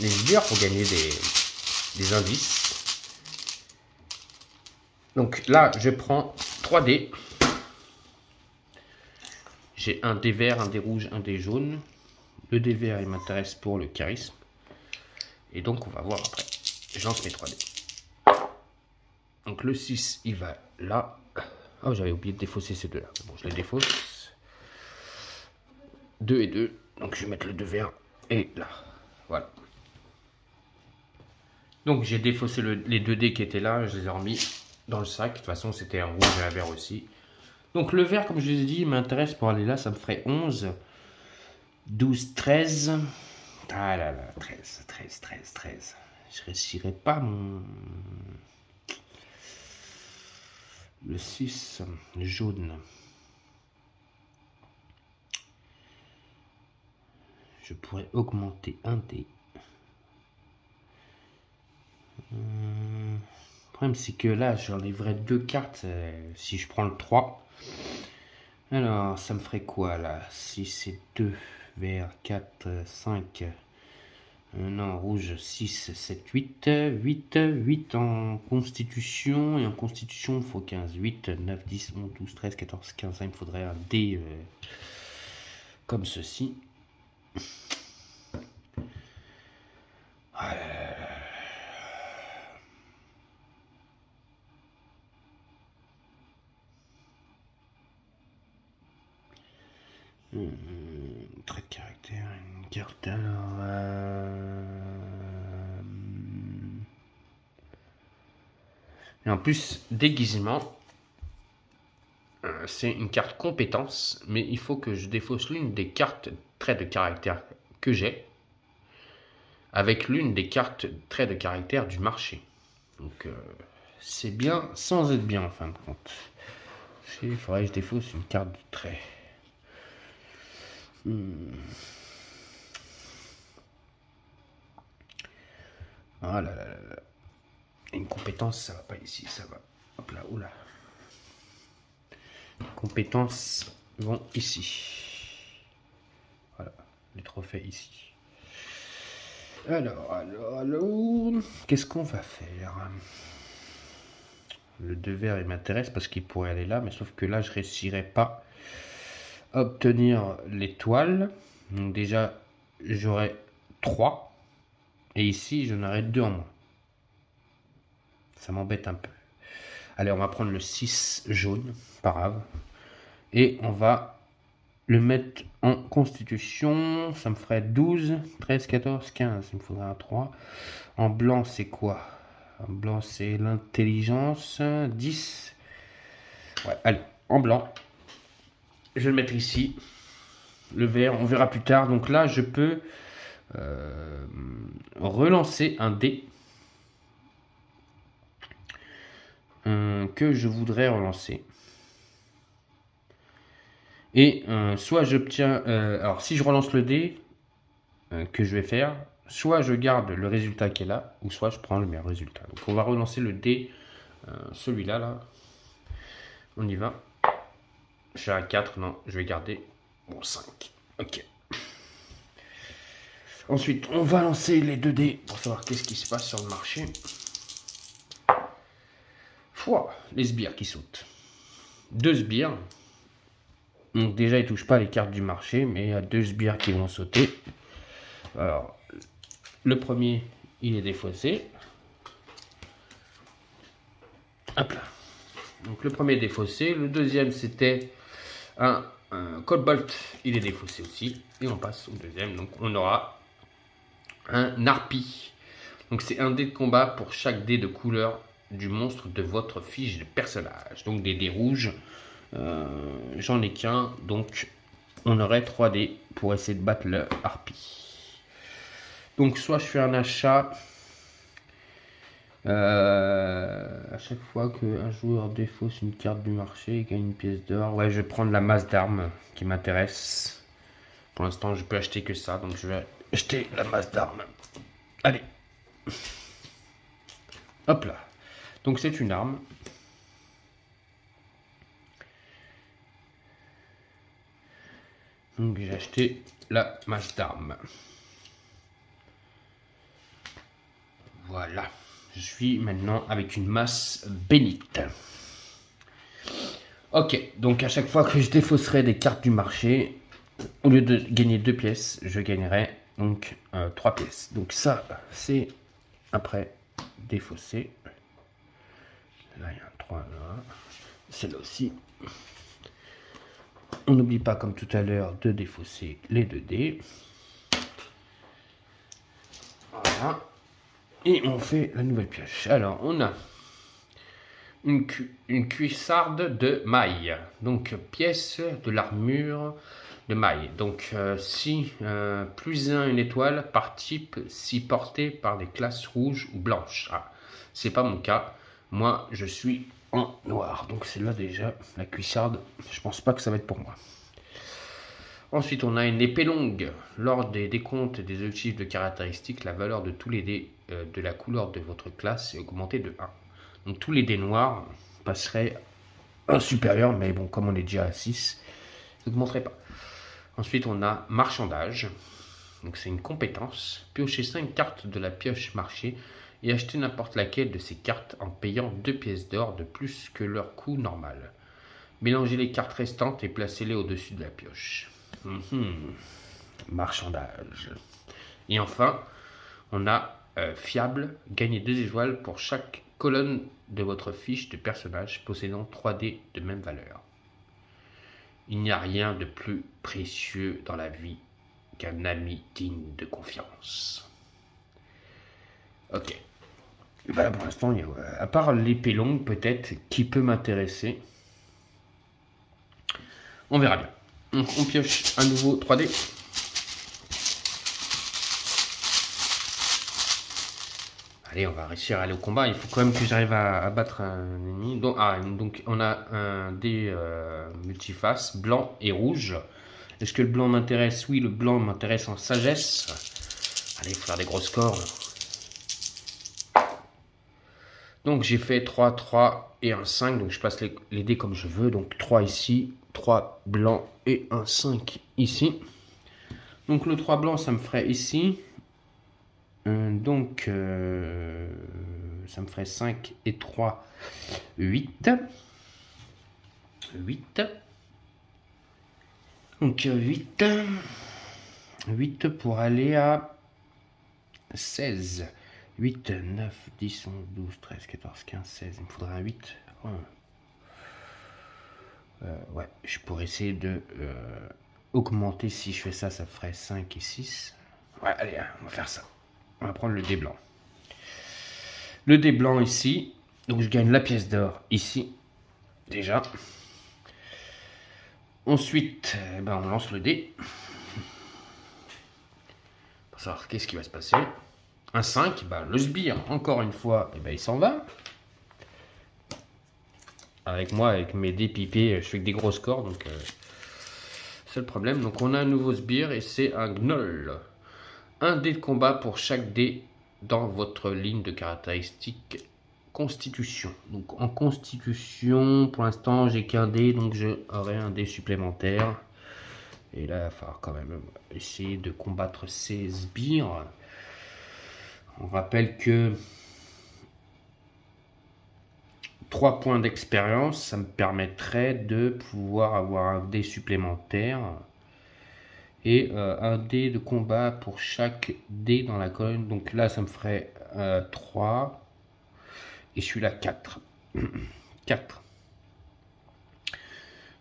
sbires pour gagner des indices. Donc là, je prends 3 dés. J'ai un dé vert, un dé rouge, un dé jaune. Le dé vert, il m'intéresse pour le charisme. Et donc, on va voir après. Je lance mes 3 dés. Donc, le 6, il va là. Oh, j'avais oublié de défausser ces deux-là. Bon, je les défausse. 2 et 2. Donc, je vais mettre le 2 vert et là. Voilà. Donc, j'ai défaussé les 2 dés qui étaient là. Je les ai remis dans le sac. De toute façon, c'était un rouge et un vert aussi. Donc, le vert, comme je vous ai dit, m'intéresse pour aller là. Ça me ferait 11, 12, 13. Ah là là, 13. Je réussirai pas mon... Le 6 jaune. Je pourrais augmenter un dé. Le problème c'est que là j'enlèverais 2 cartes si je prends le 3. Alors ça me ferait quoi là? Si c'est 2, vert 4, 5. Non, rouge 6, 7, 8. 8 en constitution. Et en constitution il faut 15. 8, 9, 10, 11, 12, 13, 14, 15. Il me faudrait un dé comme ceci. Trait de caractère, une carte alors. Et en plus, déguisement, c'est une carte compétence, mais il faut que je défausse l'une des cartes traits de caractère que j'ai avec l'une des cartes traits de caractère du marché. Donc c'est bien sans être bien en fin de compte. Il faudrait que je défausse une carte de trait. Ah là là là là. Une compétence, ça va pas ici, ça va. Hop là, oula. Les compétences vont ici. Voilà, les trophées ici. Alors, qu'est-ce qu'on va faire? Le 2 vert, il m'intéresse parce qu'il pourrait aller là, mais sauf que là, je ne réussirais pas à obtenir l'étoile. Donc déjà, j'aurai 3. Et ici, j'en aurai 2 en moins. Ça m'embête un peu. Allez, on va prendre le 6 jaune, pas grave. Et on va le mettre en constitution. Ça me ferait 12, 13, 14, 15. Il me faudra un 3. En blanc, c'est quoi? En blanc, c'est l'intelligence. 10. Ouais, allez, en blanc. Je vais le mettre ici. Le vert, on verra plus tard. Donc là, je peux relancer un dé que je voudrais relancer. Et soit j'obtiens... alors, si je relance le dé que je vais faire, soit je garde le résultat qui est là, ou soit je prends le meilleur résultat. Donc, on va relancer le dé, celui-là, là. On y va. Je suis à 4, non, je vais garder bon 5. Ok. Ensuite, on va lancer les 2 dés pour savoir qu'est-ce qui se passe sur le marché. Pouah, les sbires qui sautent. 2 sbires. Donc déjà, ils ne touchent pas les cartes du marché, mais il y a 2 sbires qui vont sauter. Alors, le premier, il est défaussé. Hop là. Donc le premier est défaussé. Le deuxième, c'était un Cobalt. Il est défaussé aussi. Et on passe au deuxième. Donc on aura un Harpie. Donc c'est un dé de combat pour chaque dé de couleur du monstre de votre fiche de personnage. Donc des dés rouges. J'en ai qu'un. Donc on aurait 3 dés pour essayer de battre le Harpie. Donc soit je fais un achat. À chaque fois qu'un joueur défausse une carte du marché et gagne une pièce d'or, ouais, je vais prendre la masse d'armes qui m'intéresse. Pour l'instant, je peux acheter que ça, donc je vais acheter la masse d'armes. Allez, hop là. Donc c'est une arme. Donc j'ai acheté la masse d'armes. Voilà. Je suis maintenant avec une masse bénite. Ok, donc à chaque fois que je défausserai des cartes du marché, au lieu de gagner 2 pièces, je gagnerai donc 3 pièces. Donc ça, c'est après défausser. Là, il y a un 3 là. Celle-là aussi. On n'oublie pas, comme tout à l'heure, de défausser les 2 dés. Voilà. Et on fait la nouvelle pioche. Alors, on a une cuissarde de maille. Donc, pièce de l'armure de maille. Donc, si plus 1 une étoile par type, si portée par des classes rouges ou blanches. Ah, c'est pas mon cas. Moi, je suis en noir. Donc c'est là déjà la cuissarde. Je pense pas que ça va être pour moi. Ensuite, on a une épée longue. Lors des décomptes et des objectifs de caractéristiques, la valeur de tous les dés de la couleur de votre classe est augmentée de 1. Donc tous les dés noirs passeraient un supérieur, mais bon, comme on est déjà à 6, ça n'augmenterait pas. Ensuite, on a marchandage. Donc c'est une compétence. Piochez 5 cartes de la pioche marché et achetez n'importe laquelle de ces cartes en payant 2 pièces d'or de plus que leur coût normal. Mélangez les cartes restantes et placez-les au-dessus de la pioche. Marchandage. Et enfin, on a fiable. Gagnez 2 étoiles pour chaque colonne de votre fiche de personnage possédant 3 dés de même valeur. Il n'y a rien de plus précieux dans la vie qu'un ami digne de confiance. Ok. Voilà, pour l'instant, à part l'épée longue, peut-être, qui peut m'intéresser. On verra bien. Donc, on pioche à nouveau 3D. Allez, on va réussir à aller au combat. Il faut quand même que j'arrive à battre un ennemi. Donc on a un dé multiface, blanc et rouge. Est-ce que le blanc m'intéresse? Oui, le blanc m'intéresse en sagesse. Allez, il faut faire des gros scores. Donc j'ai fait 3, 3 et un 5. Donc je passe les dés comme je veux. Donc 3 ici, 3 blancs et un 5 ici. Donc le 3 blanc, ça me ferait ici. Ça me ferait 5 et 3, 8. 8. Donc 8. 8 pour aller à 16. 8, 9, 10, 11, 12, 13, 14, 15, 16. Il me faudrait un 8. Ouais, je pourrais essayer de augmenter. Si je fais ça, ça ferait 5 et 6. Ouais, allez, on va faire ça. On va prendre le dé blanc. Le dé blanc ici. Donc je gagne la pièce d'or ici. Déjà. Ensuite, on lance le dé. Pour savoir qu'est-ce qui va se passer. Un 5, le sbire, encore une fois, il s'en va. Avec moi, avec mes dés pipés, je fais que des gros scores. Donc c'est le problème. Donc on a un nouveau sbire et c'est un gnoll. Un dé de combat pour chaque dé dans votre ligne de caractéristiques constitution. Donc en constitution, pour l'instant, j'ai qu'un dé, donc je aurai un dé supplémentaire. Et là, il va falloir quand même essayer de combattre ces sbires. On rappelle que 3 points d'expérience, ça me permettrait de pouvoir avoir un dé supplémentaire. Et un dé de combat pour chaque dé dans la colonne. Donc là, ça me ferait 3. Et celui-là, 4. 4.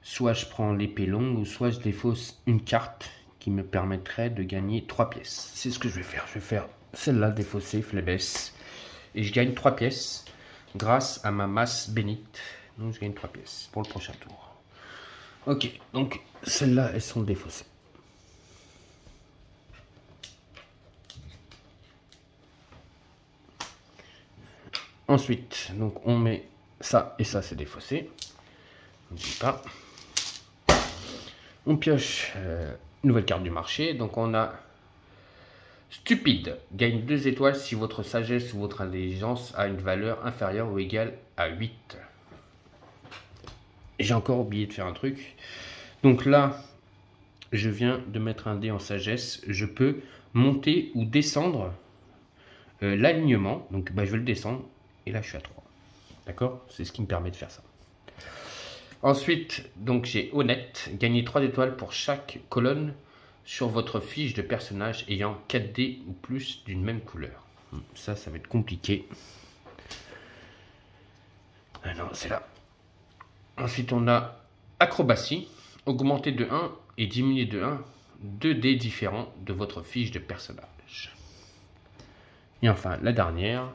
Soit je prends l'épée longue, ou soit je défausse une carte qui me permettrait de gagner 3 pièces. C'est ce que je vais faire. Je vais faire celle-là, défausser, flébesse. Et je gagne 3 pièces grâce à ma masse bénite. Donc je gagne 3 pièces pour le prochain tour. Ok, donc celles-là, elles sont défaussées. Ensuite, donc on met ça et ça, c'est défaussé. N'oublie pas. On pioche nouvelle carte du marché. Donc on a stupide. Gagne 2 étoiles si votre sagesse ou votre intelligence a une valeur inférieure ou égale à 8. J'ai encore oublié de faire un truc. Donc là, je viens de mettre un dé en sagesse. Je peux monter ou descendre l'alignement. Donc je vais le descendre. Et là, je suis à 3. D'accord? C'est ce qui me permet de faire ça. Ensuite, donc j'ai honnête. Gagnez 3 étoiles pour chaque colonne sur votre fiche de personnage ayant 4 dés ou plus d'une même couleur. Ça va être compliqué. Ah non, c'est là. Ensuite, on a acrobatie. Augmenter de 1 et diminuer de 1 2 dés différents de votre fiche de personnage. Et enfin, la dernière.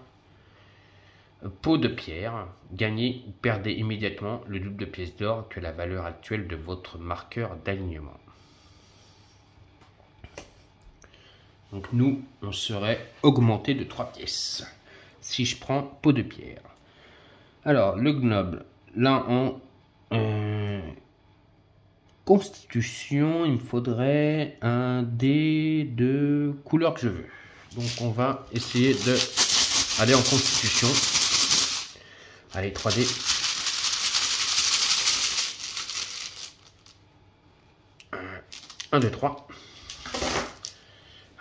Pot de pierre, gagnez ou perdez immédiatement le double de pièces d'or que la valeur actuelle de votre marqueur d'alignement. Donc nous, on serait augmenté de 3 pièces si je prends pot de pierre. Alors, le gnoble, là en constitution, il me faudrait un dé de couleur que je veux. Donc, on va essayer de aller en constitution. Allez, 3D. Un, 2, 3.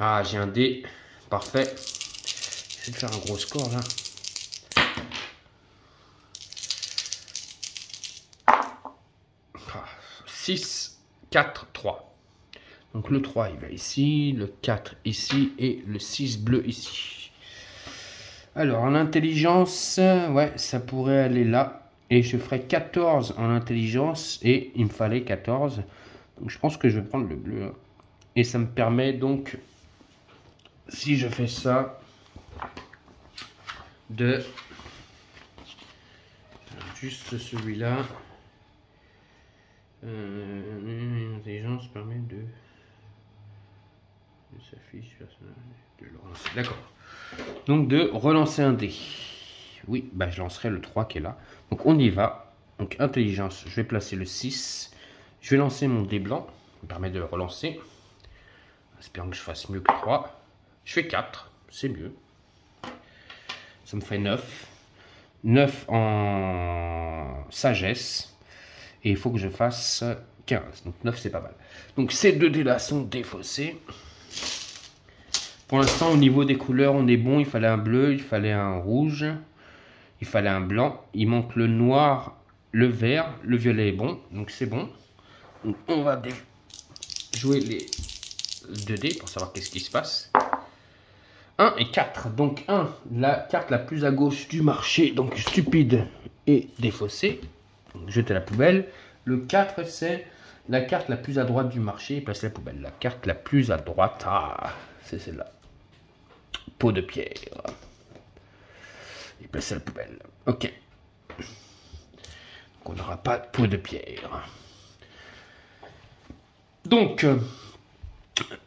Ah, j'ai un dé. Parfait. J'essaie de faire un gros score là. Ah, 6, 4, 3. Donc le 3 il va ici, le 4 ici et le 6 bleu ici. Alors en intelligence, ouais, ça pourrait aller là. Et je ferai 14 en intelligence et il me fallait 14. Donc je pense que je vais prendre le bleu. Et ça me permet donc, si je fais ça, de juste celui-là. L'intelligence permet de s'affiche de le relancer. D'accord. Donc de relancer un dé. Oui, bah je lancerai le 3 qui est là. Donc on y va. Donc intelligence, je vais placer le 6. Je vais lancer mon dé blanc. Ça me permet de le relancer. Espérons que je fasse mieux que 3. Je fais 4. C'est mieux. Ça me fait 9. 9 en sagesse. Et il faut que je fasse 15. Donc 9 c'est pas mal. Donc ces deux dés là sont défaussés. Pour l'instant au niveau des couleurs on est bon. Il fallait un bleu, il fallait un rouge, il fallait un blanc. Il manque le noir, le vert, le violet est bon. Donc c'est bon. Donc on va jouer les 2 dés pour savoir qu'est-ce qui se passe. 1 et 4. Donc 1, la carte la plus à gauche du marché. Donc stupide et défaussée. Jeter à la poubelle. Le 4 c'est la carte la plus à droite du marché. Place à la poubelle. La carte la plus à droite, ah, c'est celle-là. Pot de pierre. Et place à la poubelle. Ok. Donc on n'aura pas de pot de pierre. Donc,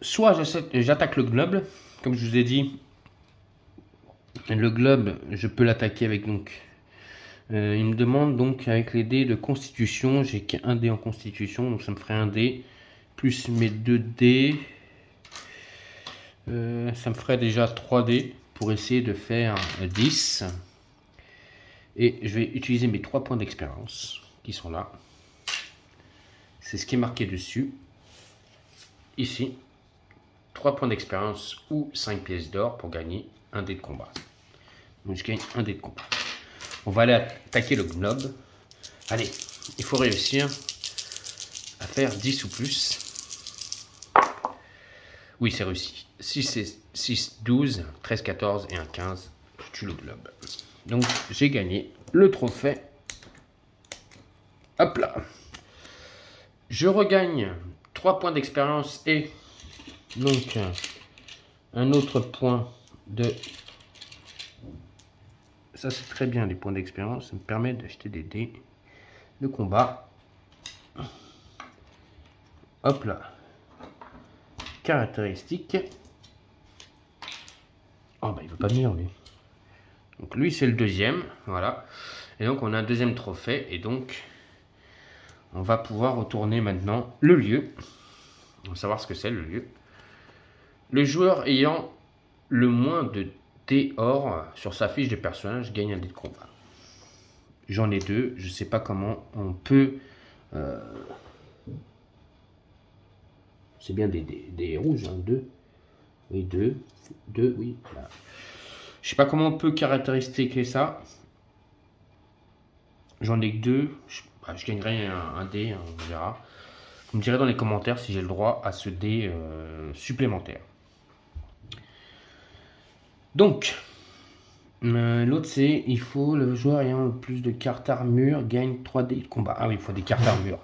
soit j'attaque le globe. Comme je vous ai dit, le globe, je peux l'attaquer avec donc... il me demande donc avec les dés de constitution, j'ai qu'un dé en constitution, donc ça me ferait un dé, plus mes 2 dés, ça me ferait déjà 3 dés pour essayer de faire 10. Et je vais utiliser mes 3 points d'expérience qui sont là. C'est ce qui est marqué dessus. Ici, 3 points d'expérience ou 5 pièces d'or pour gagner un dé de combat. Donc je gagne un dé de combat. On va aller attaquer le gnobe. Allez, il faut réussir à faire 10 ou plus. Oui, c'est réussi. 6, 12, 13, 14 et un 15. Je tue le globe. Donc, j'ai gagné le trophée. Hop là. Je regagne 3 points d'expérience et donc un autre point de... Ça, c'est très bien, les points d'expérience. Ça me permet d'acheter des dés de combat. Hop là. Caractéristiques. Oh, bah, il veut pas venir, lui. Donc, lui, c'est le deuxième. Voilà. Et donc, on a un deuxième trophée. Et donc, on va pouvoir retourner maintenant le lieu. On va savoir ce que c'est, le lieu. Le joueur ayant le moins de dés or sur sa fiche de personnage gagne un dé de combat. J'en ai 2. Je sais pas comment on peut... C'est bien des rouges, hein, 2. Oui, 2. 2, oui. Voilà. Je sais pas comment on peut caractéristiquer ça. J'en ai que 2. Je gagnerai un dé, hein, on verra. Vous me direz dans les commentaires si j'ai le droit à ce dé supplémentaire. Donc, l'autre c'est, il faut le joueur ayant le plus de cartes armure gagne 3 dés de combat. Ah oui, il faut des cartes armure.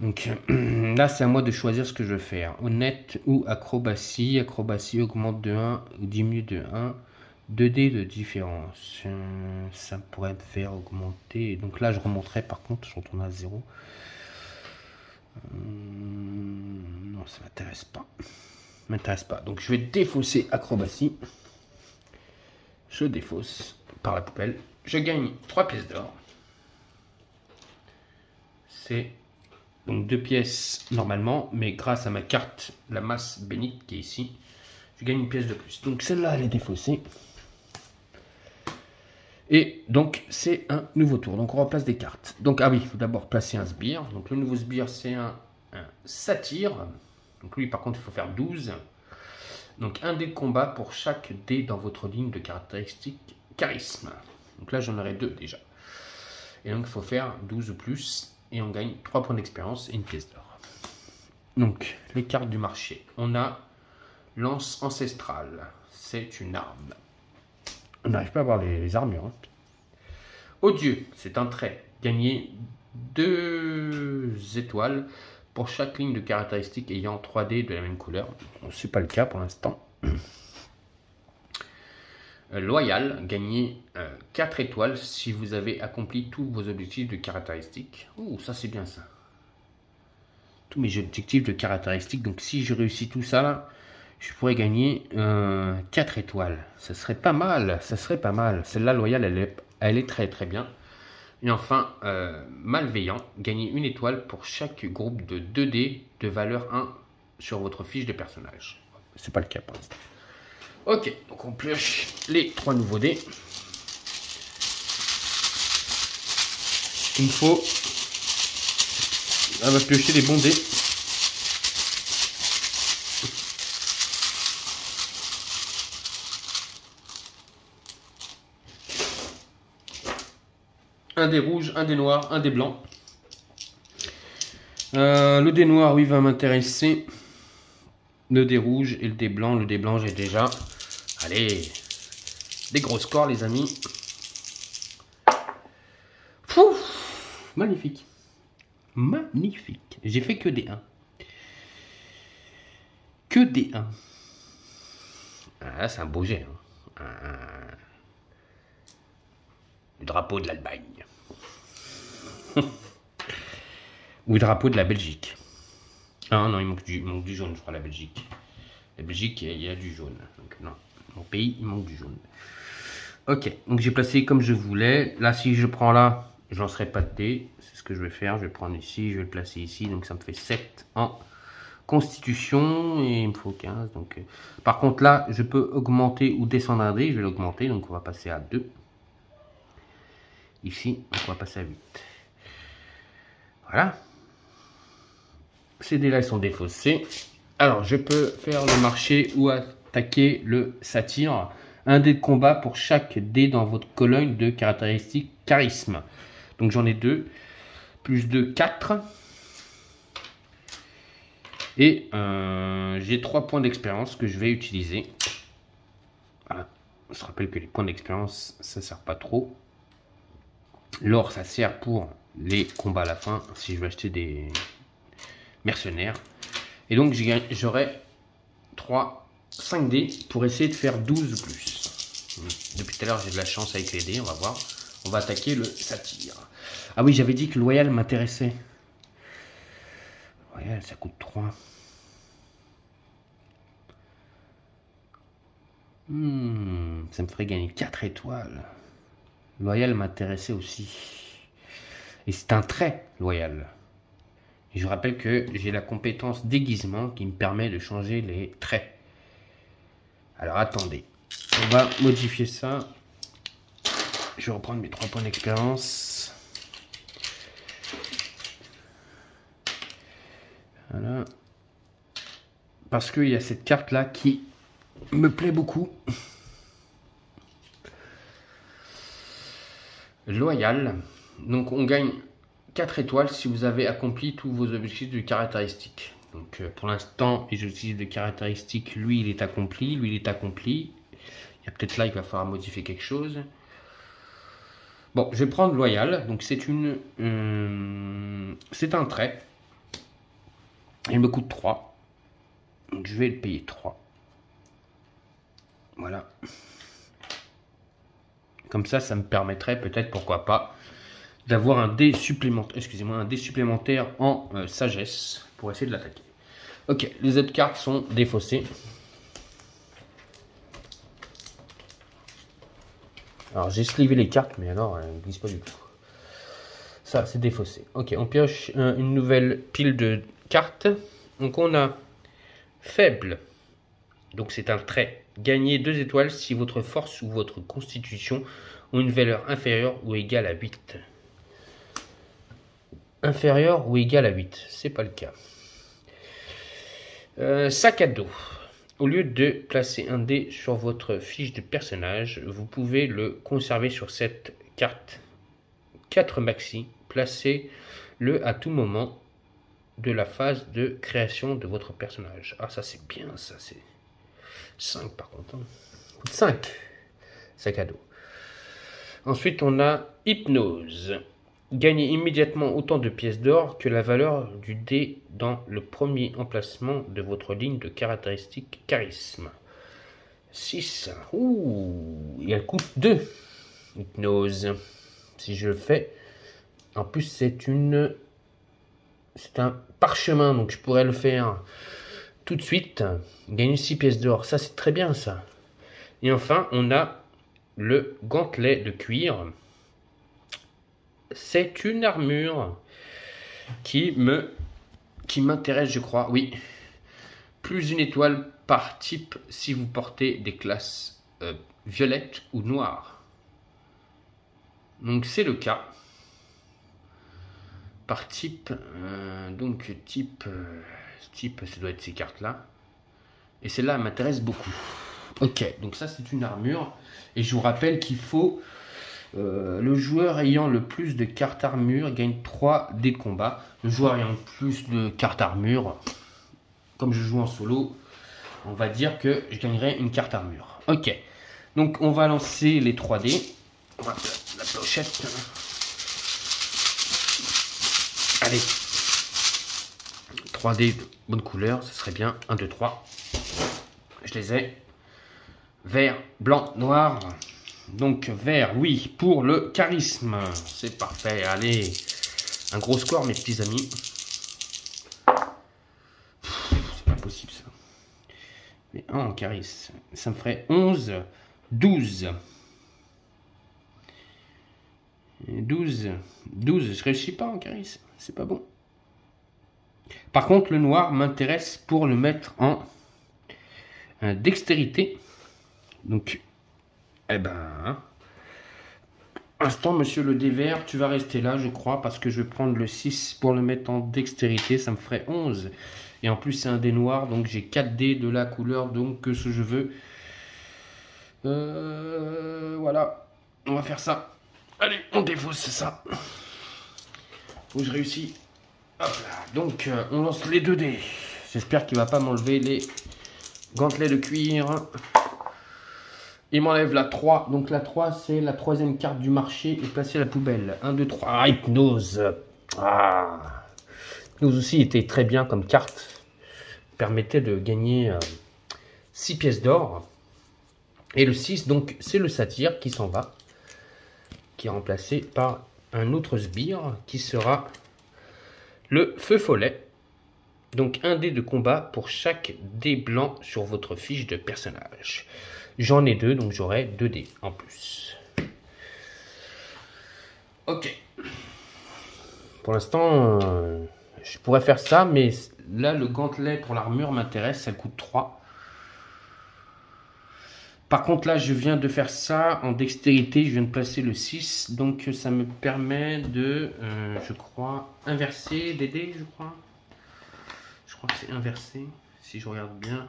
Donc là, c'est à moi de choisir ce que je veux faire. Honnête ou acrobatie. Acrobatie augmente de 1 ou diminue de 1. 2 dés de différence. Ça pourrait me faire augmenter. Donc là, je remonterai par contre, je retourne à 0. Non, ça m'intéresse pas. Donc je vais défausser acrobatie. Je défausse par la poubelle. je gagne 3 pièces d'or. C'est donc 2 pièces normalement, mais grâce à ma carte, la masse bénite qui est ici, je gagne une pièce de plus. Donc celle-là, elle est défaussée. Et donc c'est un nouveau tour. Donc on replace des cartes. Donc ah oui, il faut d'abord placer un sbire. Donc le nouveau sbire, c'est un satyre. Donc lui par contre il faut faire 12. Donc un dé de combat pour chaque dé dans votre ligne de caractéristiques charisme. Donc là j'en aurai 2 déjà. Et donc il faut faire 12 ou plus. Et on gagne 3 points d'expérience et une pièce d'or. Donc les cartes du marché. On a lance ancestrale. C'est une arme. On n'arrive pas à voir les armures. Hein. Odieux, c'est un trait. Gagner 2 étoiles pour chaque ligne de caractéristiques ayant 3 dés de la même couleur. Ce n'est pas le cas pour l'instant. Loyal, gagner 4 étoiles si vous avez accompli tous vos objectifs de caractéristiques. Oh, ça c'est bien ça. Tous mes objectifs de caractéristiques. Donc si je réussis tout ça là, je pourrais gagner 4 étoiles. Ça serait pas mal. Ça serait pas mal. Celle-là, loyale, elle est très très bien. Et enfin, malveillant, gagner 1 étoile pour chaque groupe de 2 dés de valeur 1 sur votre fiche de personnage. C'est pas le cas pour l'instant. Ok, donc on pioche les 3 nouveaux dés. Il faut... On va piocher les bons dés. Un dé rouge, un dé noir, un dé blanc. Le dé noir, oui, va m'intéresser. Le dé rouge et le dé blanc. Le dé blanc, j'ai déjà. Allez, des gros scores, les amis. Pouf, magnifique. Magnifique. J'ai fait que des 1. Que des 1. Ah, c'est un beau jet. Hein. Le drapeau de l'Allemagne. Ou le drapeau de la Belgique. Ah non, il manque du jaune, je crois, la Belgique. La Belgique, il y a du jaune. Donc non, mon pays, il manque du jaune. Ok, donc j'ai placé comme je voulais. Là, si je prends là, je lancerai pas de dés. C'est ce que je vais faire. Je vais prendre ici, je vais le placer ici. Donc ça me fait 7 en constitution. Et il me faut 15. Donc, par contre, là, je peux augmenter ou descendre un dé. Je vais l'augmenter. Donc on va passer à 2. Ici, donc on va passer à 8. Voilà. Ces dés-là, ils sont défaussés. Alors, je peux faire le marché ou attaquer le satyre. Un dé de combat pour chaque dé dans votre colonne de caractéristiques charisme. Donc, j'en ai 2. Plus 2, 4. Et j'ai 3 points d'expérience que je vais utiliser. Voilà. On se rappelle que les points d'expérience, ça ne sert pas trop. L'or, ça sert pour les combats à la fin. Si je veux acheter des mercenaires. Et donc j'aurai 5 dés pour essayer de faire 12 ou plus. Depuis tout à l'heure j'ai de la chance avec les dés, on va voir. On va attaquer le satyre. Ah oui, j'avais dit que le loyal m'intéressait. Loyal, ça coûte 3. Ça me ferait gagner 4 étoiles. Loyal m'intéressait aussi. Et c'est un trait loyal. Et je rappelle que j'ai la compétence déguisement qui me permet de changer les traits. Alors attendez, on va modifier ça. Je vais reprendre mes 3 points d'expérience. Voilà. Parce qu'il y a cette carte là qui me plaît beaucoup. Loyal. Donc on gagne 4 étoiles si vous avez accompli tous vos objectifs de caractéristiques. Donc pour l'instant, les objectifs de caractéristiques, lui il est accompli, lui il est accompli. Il y a peut-être là, il va falloir modifier quelque chose. Bon, je vais prendre loyal. Donc c'est c'est un trait. Il me coûte 3. Donc je vais le payer 3. Voilà. Comme ça me permettrait peut-être, pourquoi pas, d'avoir un dé supplémentaire, excusez-moi, un dé supplémentaire en sagesse pour essayer de l'attaquer. Ok, les autres cartes sont défaussées. Alors j'ai slivé les cartes, mais alors elles ne glissent pas du tout. Ça, c'est défaussé. Ok, on pioche une nouvelle pile de cartes. Donc on a faible. Donc c'est un trait. Gagnez 2 étoiles si votre force ou votre constitution ont une valeur inférieure ou égale à 8. Inférieure ou égale à 8. C'est pas le cas. Sac à dos. Au lieu de placer un dé sur votre fiche de personnage, vous pouvez le conserver sur cette carte 4 maxi. Placez-le à tout moment de la phase de création de votre personnage. Ah, ça c'est bien, ça c'est 5 par contre. 5 sac à dos. Ensuite, on a hypnose. Gagnez immédiatement autant de pièces d'or que la valeur du dé dans le premier emplacement de votre ligne de caractéristiques charisme. 6. Ouh, et elle coûte 2. Hypnose. Si je le fais, en plus c'est un parchemin, donc je pourrais le faire tout de suite. Gagner 6 pièces d'or, ça c'est très bien ça. Et enfin, on a le gantelet de cuir. C'est une armure qui m'intéresse, je crois. Oui, plus une étoile par type si vous portez des classes violettes ou noires. Donc c'est le cas. Par type, donc type, ça doit être ces cartes-là. Et celle-là m'intéresse beaucoup. Ok, donc ça c'est une armure. Et je vous rappelle qu'il faut... le joueur ayant le plus de cartes armure gagne 3 des combats. Le joueur ayant le plus de cartes armure, comme je joue en solo, on va dire que je gagnerai une carte armure. Ok, donc on va lancer les 3 dés. On va la pochette. Allez, 3 dés de bonne couleur, ce serait bien. 1, 2, 3. Je les ai. Vert, blanc, noir. Donc vert, oui, pour le charisme. C'est parfait, allez. Un gros score, mes petits amis. C'est pas possible, ça. Mais en charisme, ça me ferait 11, 12. 12, je réussis pas en charisme. C'est pas bon. Par contre, le noir m'intéresse pour le mettre en dextérité. Donc, eh ben, instant, monsieur le dé vert, tu vas rester là, je crois, parce que je vais prendre le 6 pour le mettre en dextérité. Ça me ferait 11. Et en plus, c'est un dé noir, donc j'ai 4 dés de la couleur donc que ce je veux. Voilà, on va faire ça. Allez, on défausse ça. Faut que je réussis. Hop là. Donc, on lance les 2 dés. J'espère qu'il ne va pas m'enlever les gantelets de cuir. Il m'enlève la 3. Donc, la 3, c'est la 3e carte du marché et placée à la poubelle. 1, 2, 3. Ah, hypnose. Ah. Hypnose aussi était très bien comme carte. Permettait de gagner 6 pièces d'or. Et le 6, donc, c'est le satyre qui s'en va. Qui est remplacé par un autre sbire qui sera le feu follet. Donc un dé de combat pour chaque dé blanc sur votre fiche de personnage. J'en ai 2, donc j'aurai 2 dés en plus. Ok. Pour l'instant, je pourrais faire ça, mais là le gantelet pour l'armure m'intéresse, ça coûte 3. Par contre, là, je viens de faire ça en dextérité. Je viens de placer le 6. Donc, ça me permet de, je crois, inverser des dés, je crois. Je crois que c'est inversé, si je regarde bien.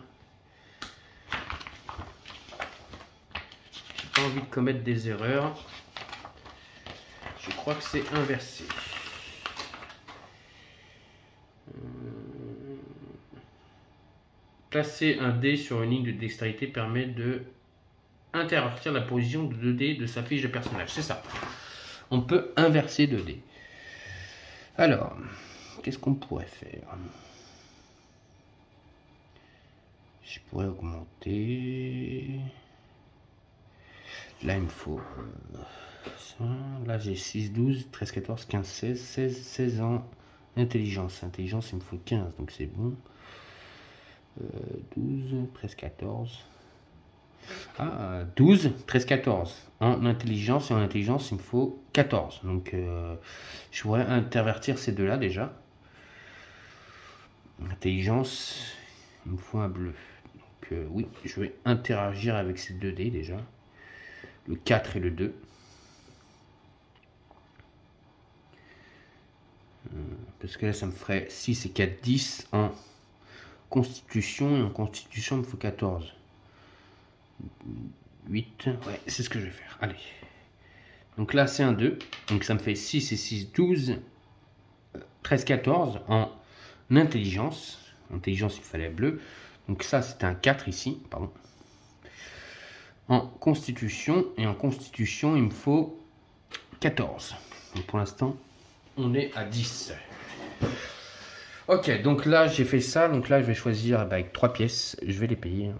J'ai pas envie de commettre des erreurs. Je crois que c'est inversé. Placer un dé sur une ligne de dextérité permet de intervertir la position de 2 dés de sa fiche de personnage. C'est ça. On peut inverser 2 dés. Alors, qu'est-ce qu'on pourrait faire? Je pourrais augmenter. Là, il me faut ça. Là, j'ai 6, 12, 13, 14, 15, 16 ans. Intelligence. Intelligence, il me faut 15, donc c'est bon. 12, 13, 14. Ah, 12, 13, 14. En intelligence, et en intelligence, il me faut 14. Donc, je pourrais intervertir ces deux-là déjà. Intelligence, il me faut un bleu. Donc, oui, je vais interagir avec ces deux dés déjà. Le 4 et le 2. Parce que là, ça me ferait 6 et 4, 10 en constitution. Et en constitution, il me faut 14. 8, ouais, c'est ce que je vais faire. Allez. Donc là, c'est un 2. Donc ça me fait 6 et 6, 12. 13, 14 en intelligence. Intelligence, il fallait bleu. Donc ça, c'est un 4 ici. Pardon. En constitution. Et en constitution, il me faut 14. Donc pour l'instant, on est à 10. Ok, donc là, j'ai fait ça. Donc là, je vais choisir avec 3 pièces. Je vais les payer.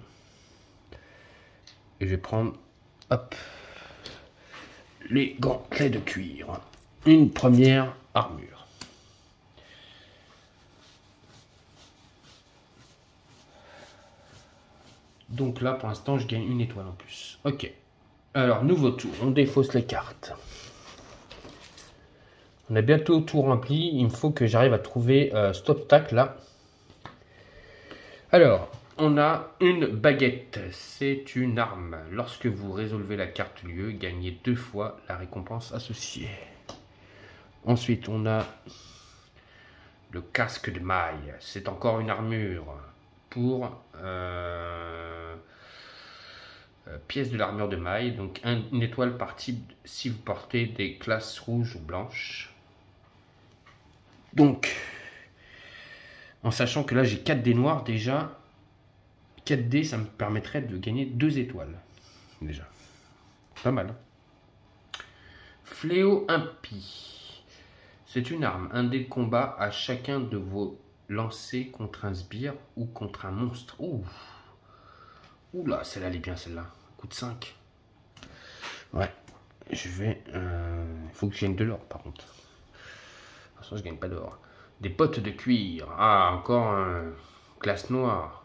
Et je vais prendre, hop, les gantelets de cuir. Une première armure. Donc là, pour l'instant, je gagne une étoile en plus. Ok. Alors, nouveau tour. On défausse les cartes. On a bientôt tout rempli. Il me faut que j'arrive à trouver cet obstacle là. Alors, on a une baguette. C'est une arme. Lorsque vous résolvez la carte lieu, gagnez 2 fois la récompense associée. Ensuite, on a le casque de maille. C'est encore une armure pour pièce de l'armure de maille. Donc, une étoile par type si vous portez des classes rouges ou blanches. Donc, en sachant que là, j'ai 4 dés noirs déjà. 4 dés, ça me permettrait de gagner 2 étoiles. Déjà. Pas mal. Fléau impie. C'est une arme. Un dé de combat à chacun de vos lancers contre un sbire ou contre un monstre. Ouh. Oula, celle-là, elle est bien, celle-là. Coup de 5. Ouais. Je vais... Il faut que je gagne de l'or, par contre. Attention, je gagne pas d'or. Des bottes de cuir. Ah, encore un... classe noire.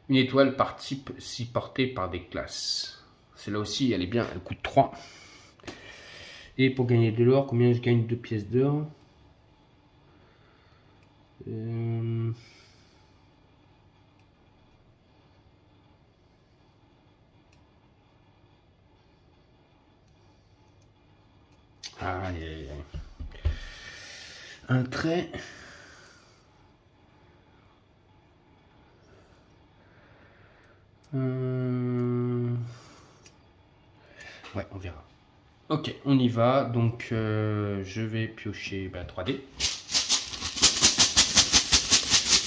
Une étoile par type si portée par des classes. Celle-là aussi, elle est bien, elle coûte 3. Et pour gagner de l'or, combien je gagne 2 pièces d'or? Aïe, aïe, aïe. Un trait. Ouais, on verra. Ok, on y va. Donc, je vais piocher 3D.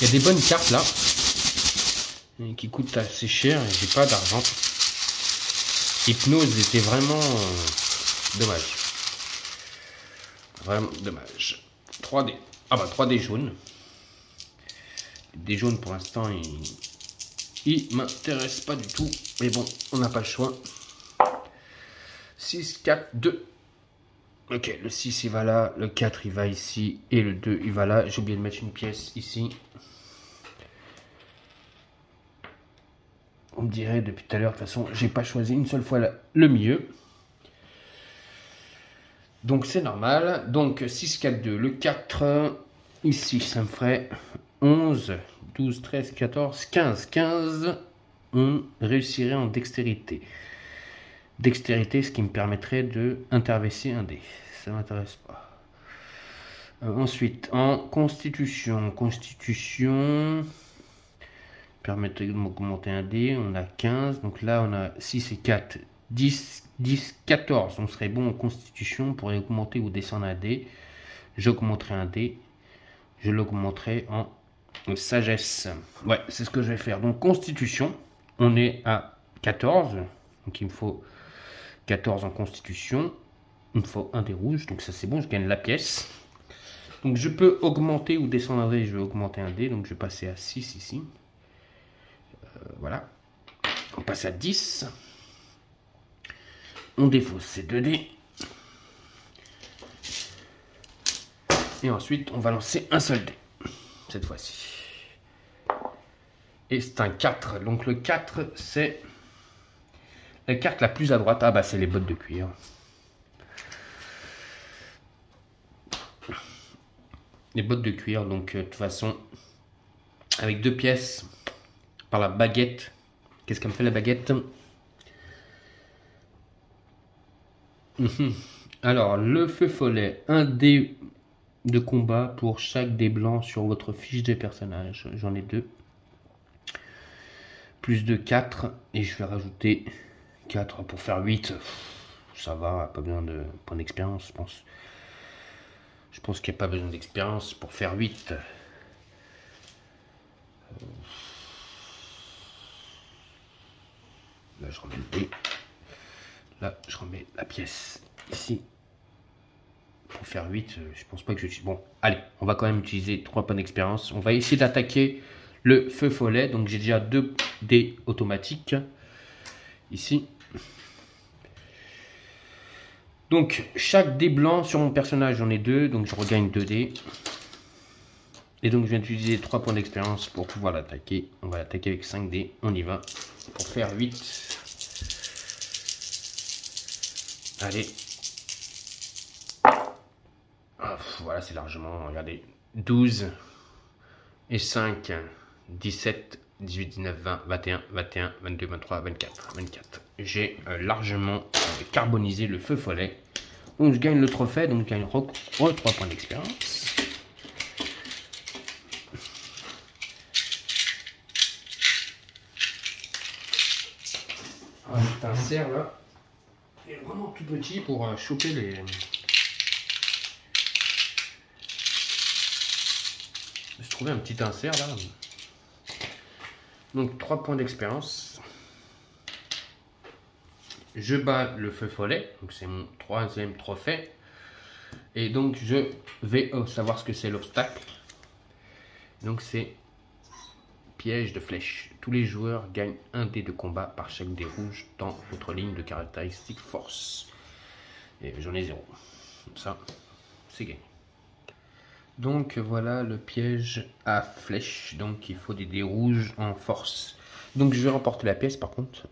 Il y a des bonnes cartes là, qui coûtent assez cher et j'ai pas d'argent. Hypnose était vraiment dommage. Vraiment dommage. 3D. Ah bah 3D jaune. Des jaunes pour l'instant, ils m'intéressent pas du tout. Mais bon, on n'a pas le choix. 6, 4, 2. Ok, le 6 il va là, le 4 il va ici et le 2 il va là. J'ai oublié de mettre une pièce ici. On me dirait depuis tout à l'heure, de toute façon, j'ai pas choisi une seule fois le milieu. Donc c'est normal. Donc 6, 4, 2. Le 4, ici, ça me ferait 11, 12, 13, 14, 15. 15, on réussirait en dextérité. Dextérité, ce qui me permettrait de interverser un dé. Ça m'intéresse pas. Ensuite, en constitution. Constitution permettrait de m'augmenter un dé. On a 15. Donc là, on a 6 et 4. 10, 10, 14. On serait bon en constitution pour augmenter ou descendre un dé. J'augmenterai un dé. Je l'augmenterai en sagesse. Ouais, c'est ce que je vais faire. Donc, constitution. On est à 14. Donc, il me faut 14 en constitution. Il me faut un dé rouge. Donc, ça, c'est bon. Je gagne la pièce. Donc, je peux augmenter ou descendre un dé. Je vais augmenter un dé. Donc, je vais passer à 6 ici. Voilà. On passe à 10. On défausse ces 2 dés. Et ensuite, on va lancer un seul dé. Cette fois-ci. Et c'est un 4. Donc le 4, c'est La carte la plus à droite, ah bah c'est les bottes de cuir. Les bottes de cuir, donc de toute façon, avec 2 pièces, par la baguette. Qu'est-ce qu'elle me fait la baguette? Alors, le feu follet, un dé de combat pour chaque dé blanc sur votre fiche des personnages. J'en ai 2. Plus de 4, et je vais rajouter 4 pour faire 8. Ça va, pas besoin de points d'expérience, je pense. Je pense qu'il n'y a pas besoin d'expérience pour faire 8. Là, je remets le dé. Là, je remets la pièce ici. Pour faire 8, je pense pas que je suis... Bon, allez, on va quand même utiliser 3 points d'expérience. On va essayer d'attaquer le feu follet. Donc, j'ai déjà 2 dés automatiques. Ici. Donc, chaque dé blanc sur mon personnage, j'en ai 2. Donc, je regagne 2 dés. Et donc, je viens d'utiliser 3 points d'expérience pour pouvoir l'attaquer. On va l'attaquer avec 5 dés. On y va. Pour faire 8. Allez. Ah, voilà, c'est largement, regardez, 12 et 5, 17, 18, 19, 20, 21, 21, 22, 23, 24, 24. J'ai largement carbonisé le feu follet. Donc je gagne le trophée, donc je gagne 3 points d'expérience. C'est un cerf là. Il est vraiment tout petit pour choper les... Je trouvais un petit insert là. Donc 3 points d'expérience. Je bats le feu follet. Donc c'est mon 3e trophée. Et donc je vais savoir ce que c'est l'obstacle. Donc c'est piège de flèche. Tous les joueurs gagnent un dé de combat par chaque dé rouge dans votre ligne de caractéristiques force. Et j'en ai 0. Ça, c'est gagné. Donc voilà le piège à flèche. Donc il faut des dés rouges en force. Donc je vais remporter la pièce par contre.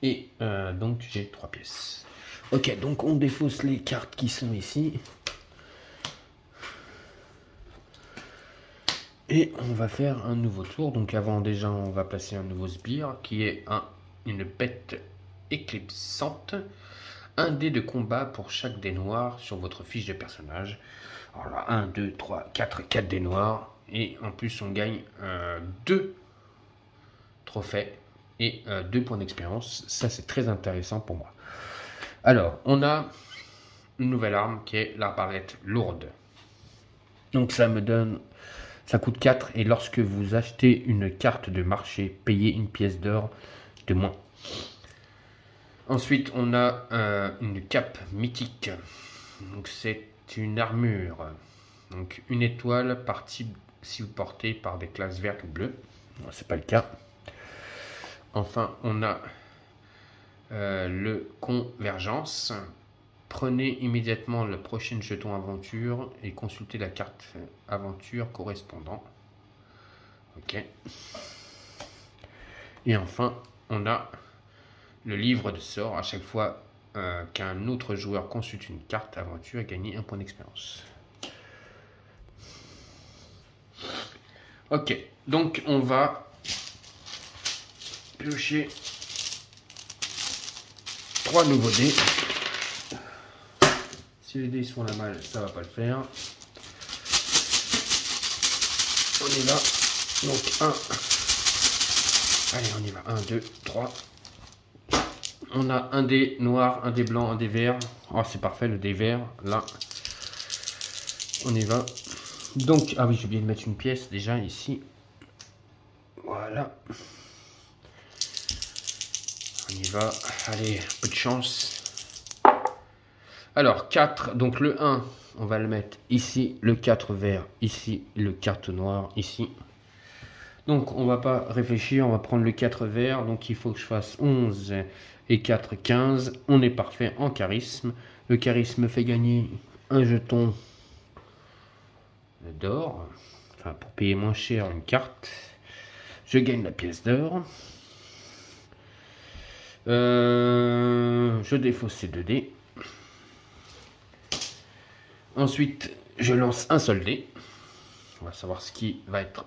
Et donc j'ai 3 pièces. Ok, donc on défausse les cartes qui sont ici. Et on va faire un nouveau tour. Donc avant déjà on va placer un nouveau sbire qui est une bête éclipsante. Un dé de combat pour chaque dé noir sur votre fiche de personnage. Alors là, 1, 2, 3, 4 dés noirs. Et en plus, on gagne 2 trophées et 2 points d'expérience. Ça, c'est très intéressant pour moi. Alors, on a une nouvelle arme qui est l'arbalète lourde. Donc, ça me donne... Ça coûte 4. Et lorsque vous achetez une carte de marché, payez une pièce d'or de moins. Ensuite, on a une cape mythique. Donc, c'est une armure. Donc, une étoile partie si vous portez par des classes vertes ou bleues. C'est pas le cas. Enfin, on a le convergence. Prenez immédiatement le prochain jeton aventure et consultez la carte aventure correspondant. Ok. Et enfin, on a le livre de sort. À chaque fois qu'un autre joueur consulte une carte aventure, gagnez un point d'expérience. Ok, donc on va piocher 3 nouveaux dés. Si les dés sont la malle, ça va pas le faire. On y va. Donc 1. Allez, on y va. 1, 2, 3. On a un dé noir, un dé blanc, un dé vert. Oh, c'est parfait, le dé vert. Là, on y va. Donc, ah oui, j'ai oublié de mettre une pièce déjà ici. Voilà. On y va. Allez, peu de chance. Alors, 4. Donc, le 1, on va le mettre ici. Le 4 vert ici. Le 4 noir ici. Donc, on va pas réfléchir. On va prendre le 4 vert. Donc, il faut que je fasse 11 et 4, 15. On est parfait en charisme. Le charisme fait gagner un jeton d'or. Enfin, pour payer moins cher une carte. Je gagne la pièce d'or. Je défausse ces 2 dés. Ensuite, je lance un seul dé. On va savoir ce qui va être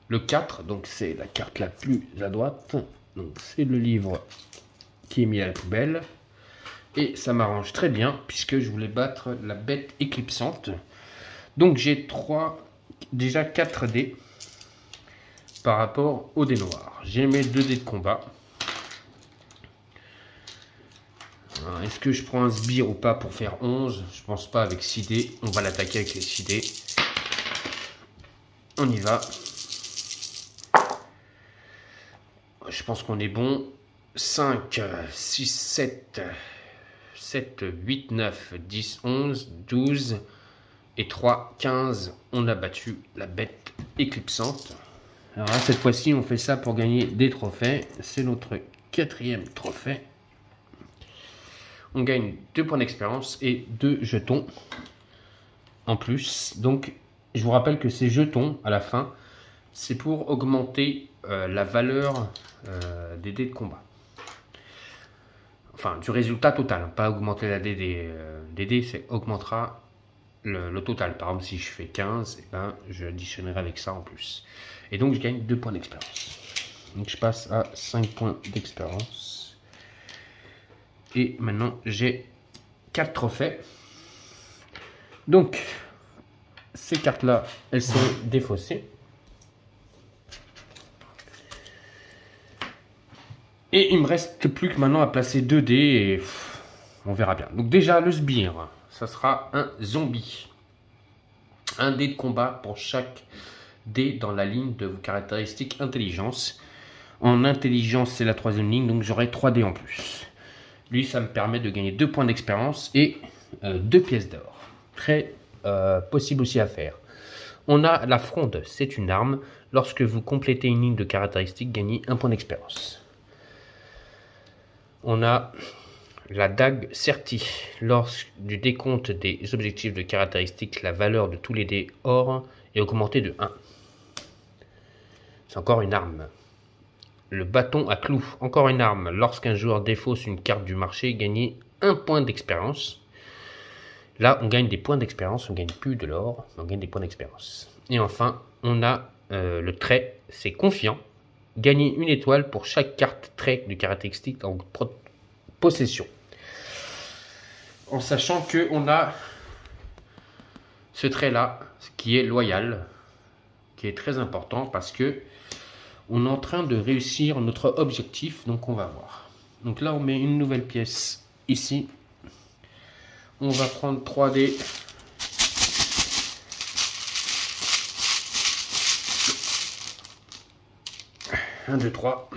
le 4. Donc, c'est la carte la plus à droite. Donc, c'est le livre qui est mis à la poubelle. Et ça m'arrange très bien puisque je voulais battre la bête éclipsante. Donc, j'ai déjà 4 dés par rapport aux dés noirs. J'ai mes 2 dés de combat. Est-ce que je prends un sbire ou pas pour faire 11? Je pense pas avec 6 dés. On va l'attaquer avec les 6 dés. On y va. Je pense qu'on est bon. 5, 6, 7, 8, 9, 10, 11, 12 et 3, 15. On a battu la bête éclipsante. Alors là, cette fois-ci, on fait ça pour gagner des trophées. C'est notre 4e trophée. On gagne 2 points d'expérience et 2 jetons en plus. Donc, je vous rappelle que ces jetons, à la fin, c'est pour augmenter la valeur des dés de combat. Enfin, du résultat total. Pas augmenter la dé des dés, c'est augmentera le total. Par exemple, si je fais 15, eh ben, je additionnerai avec ça en plus. Et donc, je gagne 2 points d'expérience. Donc, je passe à 5 points d'expérience. Et maintenant, j'ai 4 trophées. Donc, ces cartes-là, elles sont défaussées. Et il me reste plus que maintenant à placer 2 dés et on verra bien. Donc déjà, le sbire, ça sera un zombie. Un dé de combat pour chaque dé dans la ligne de vos caractéristiques intelligence. En intelligence, c'est la 3e ligne, donc j'aurai 3 dés en plus. Lui, ça me permet de gagner 2 points d'expérience et 2 pièces d'or. Très possible aussi à faire. On a la fronde, c'est une arme. Lorsque vous complétez une ligne de caractéristiques, gagnez 1 point d'expérience. On a la dague Certi. Lors du décompte des objectifs de caractéristiques, la valeur de tous les dés or est augmentée de 1. C'est encore une arme. Le bâton à clous, encore une arme. Lorsqu'un joueur défausse une carte du marché, gagnez 1 point d'expérience. Là, on gagne des points d'expérience, on gagne plus de l'or, on gagne des points d'expérience. Et enfin, on a le trait, c'est confiant. Gagnez 1 étoile pour chaque carte trait de caractéristique en possession. En sachant que on a ce trait-là, qui est loyal, qui est très important parce que on est en train de réussir notre objectif, donc on va voir. Donc là, on met une nouvelle pièce ici. On va prendre 3 dés. Un, 2, 3.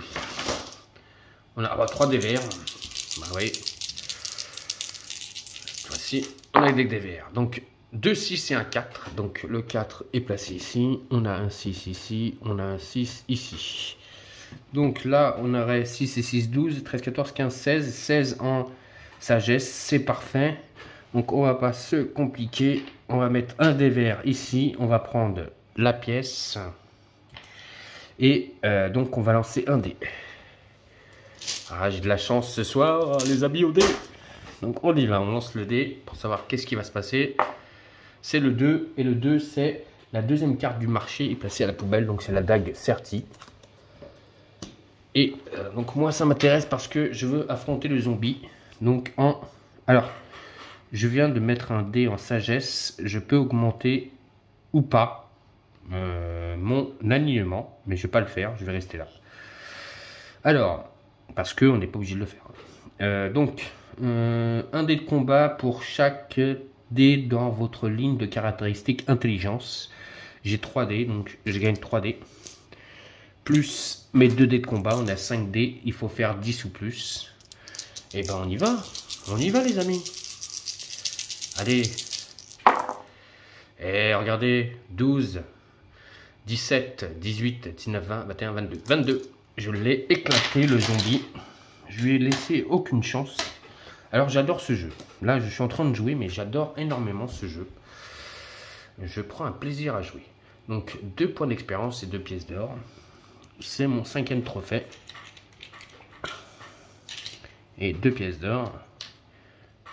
On a 3 dés verts. Bah oui. Cette fois-ci, on a des dés verts. Donc 2, 6 et un 4. Donc le 4 est placé ici. On a un 6 ici. On a un 6 ici. Donc là, on aurait 6 et 6, 12, 13, 14, 15, 16. 16 en sagesse. C'est parfait. Donc on va pas se compliquer. On va mettre un dé vert ici. On va prendre la pièce. Et donc on va lancer un dé. Ah, j'ai de la chance ce soir, les amis, au dé. Donc on y va, on lance le dé pour savoir qu'est-ce qui va se passer. C'est le 2 et le 2 c'est la 2e carte du marché est placée à la poubelle, donc c'est la dague Certi. Et donc moi ça m'intéresse parce que je veux affronter le zombie. Donc alors je viens de mettre un dé en sagesse, je peux augmenter ou pas mon alignement, mais je vais pas le faire, je vais rester là. Alors parce qu'on n'est pas obligé de le faire. Donc un dé de combat pour chaque dé dans votre ligne de caractéristiques intelligence. J'ai 3 dés, donc je gagne 3 dés. Plus mes 2 dés de combat, on a 5 dés, il faut faire 10 ou plus. Et ben on y va les amis. Allez. Et regardez, 12, 17, 18, 19, 20, 21, 22. 22, je l'ai éclaté le zombie. Je lui ai laissé aucune chance. Alors j'adore ce jeu. Là je suis en train de jouer mais j'adore énormément ce jeu. Je prends un plaisir à jouer. Donc 2 points d'expérience et 2 pièces d'or. C'est mon 5e trophée. et 2 pièces d'or.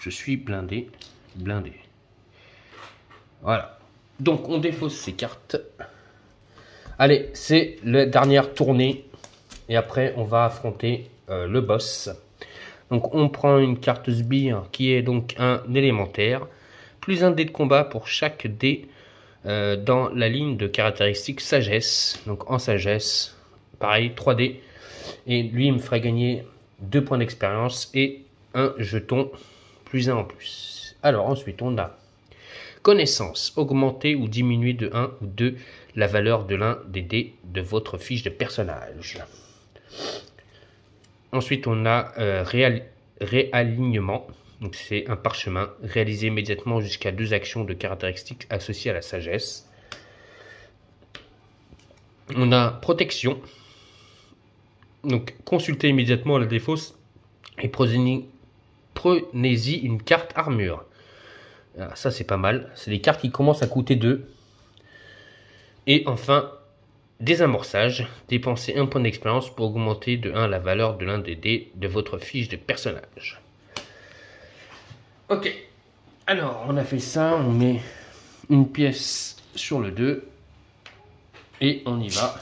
Je suis blindé, blindé. Voilà. Donc on défausse ces cartes. Allez, c'est la dernière tournée. Et après, on va affronter le boss. Donc on prend une carte sbire qui est donc un élémentaire. Plus un dé de combat pour chaque dé dans la ligne de caractéristiques sagesse. Donc en sagesse, pareil, 3 dés. Et lui, il me ferait gagner 2 points d'expérience et un jeton plus 1 en plus. Alors ensuite, on a connaissance, augmenter ou diminuer de 1 ou 2 la valeur de l'un des dés de votre fiche de personnage. Ensuite, on a réalignement. Donc c'est un parchemin réalisé immédiatement jusqu'à 2 actions de caractéristiques associées à la sagesse. On a protection. Donc consultez immédiatement la défausse et prenez-y une carte armure. Alors, ça c'est pas mal. C'est des cartes qui commencent à coûter 2. Et enfin, désamorçage. Dépensez 1 point d'expérience pour augmenter de 1 la valeur de l'un des dés de votre fiche de personnage. Ok. Alors, on a fait ça. On met une pièce sur le 2. Et on y va.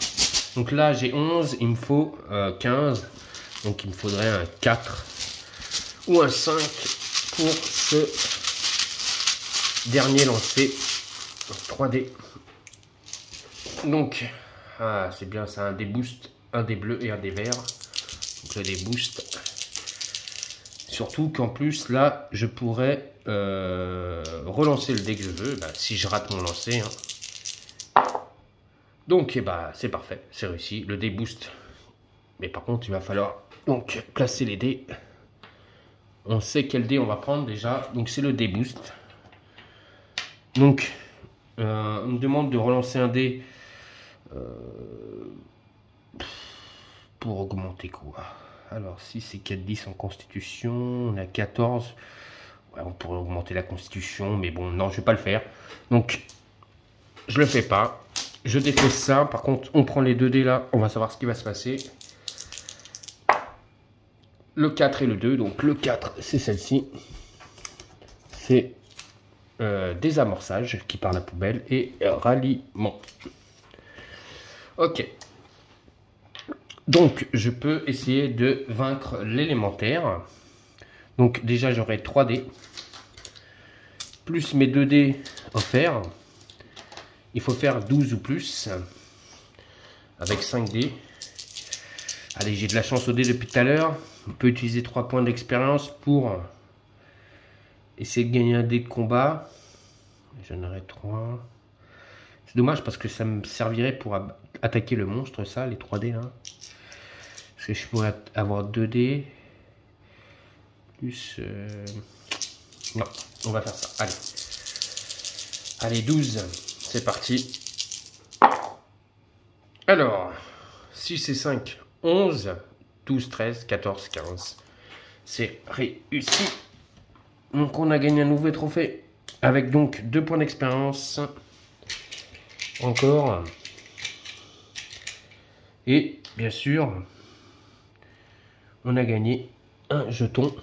Donc là, j'ai 11. Il me faut 15. Donc, il me faudrait un 4 ou un 5 pour ce dernier lancé. 3D. Donc, c'est bien ça, un dé boost, un dé bleu et un dé vert. Donc le dé boost. Surtout qu'en plus, là, je pourrais relancer le dé que je veux, si je rate mon lancer. Hein. Donc, c'est parfait, c'est réussi. Le dé boost. Mais par contre, il va falloir donc placer les dés. On sait quel dé on va prendre déjà. Donc, c'est le dé boost. Donc, on me demande de relancer un dé. Pour augmenter quoi? Alors si c'est 4-10 en constitution, on a 14. Ouais, on pourrait augmenter la constitution, mais bon, non, je vais pas le faire. Donc, je le fais pas. Je défausse ça. Par contre, on prend les 2 dés là. On va savoir ce qui va se passer. Le 4 et le 2. Donc, le 4, c'est celle-ci. C'est désamorçage qui part à la poubelle et ralliement. Ok. Donc, je peux essayer de vaincre l'élémentaire. Donc, déjà, j'aurai 3 dés. Plus mes 2 dés offerts. Il faut faire 12 ou plus. Avec 5 dés. Allez, j'ai de la chance au dé depuis tout à l'heure. On peut utiliser 3 points d'expérience pour essayer de gagner un dé de combat. J'en aurai 3. C'est dommage parce que ça me servirait pour attaquer le monstre, ça, les 3 dés là. Parce que je pourrais avoir 2 dés. Plus... Non, on va faire ça. Allez. Allez, 12. C'est parti. Alors, 6 et 5, 11. 12, 13, 14, 15. C'est réussi. Donc, on a gagné un nouveau trophée. Avec donc 2 points d'expérience. Encore. Et, bien sûr... on a gagné un jeton.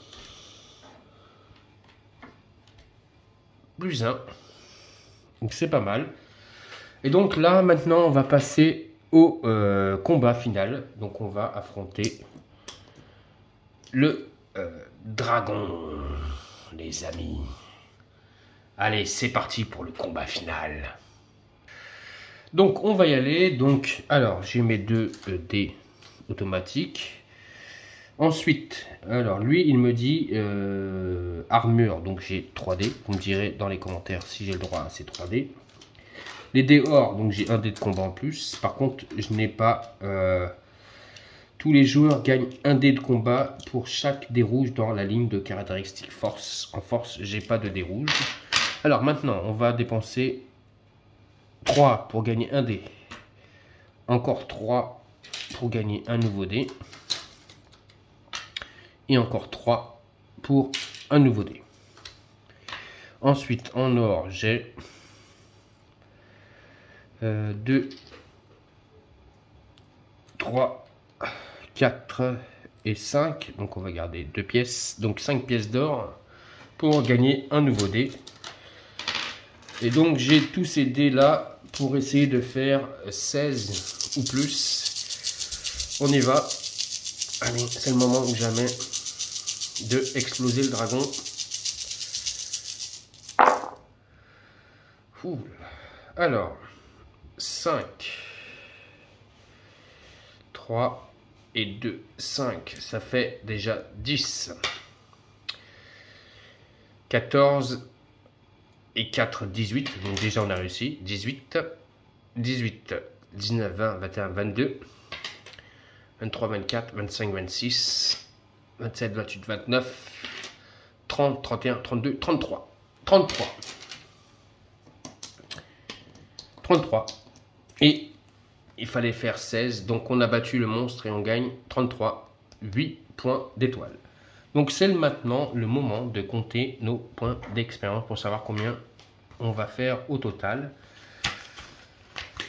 Plus 1. Donc c'est pas mal. Et donc là, maintenant, on va passer au combat final. Donc on va affronter le dragon, les amis. Allez, c'est parti pour le combat final. Donc on va y aller. Donc, alors, j'ai mes 2 dés automatiques. Ensuite, alors lui, il me dit armure, donc j'ai 3 dés. Vous me direz dans les commentaires si j'ai le droit à ces 3 dés. Les dés or, donc j'ai un dé de combat en plus. Par contre, je n'ai pas... tous les joueurs gagnent un dé de combat pour chaque dé rouge dans la ligne de caractéristiques force. En force, j'ai pas de dé rouge. Alors maintenant, on va dépenser 3 pour gagner un dé. Encore 3 pour gagner un nouveau dé. Et encore 3 pour un nouveau dé. Ensuite, en or, j'ai 2, 3, 4 et 5. Donc on va garder 2 pièces. Donc 5 pièces d'or pour gagner un nouveau dé. Et donc j'ai tous ces dés là pour essayer de faire 16 ou plus. On y va. Allez, c'est le moment ou jamais de exploser le dragon. Ouh. Alors, 5, 3 et 2, 5, ça fait déjà 10. 14 et 4, 18, donc déjà on a réussi. 18, 18, 19, 20, 21, 22, 23, 24, 25, 26, 27, 28, 29, 30, 31, 32, 33, 33. 33. Et il fallait faire 16. Donc on a battu le monstre et on gagne 33. 8 points d'étoile. Donc c'est maintenant le moment de compter nos points d'expérience pour savoir combien on va faire au total.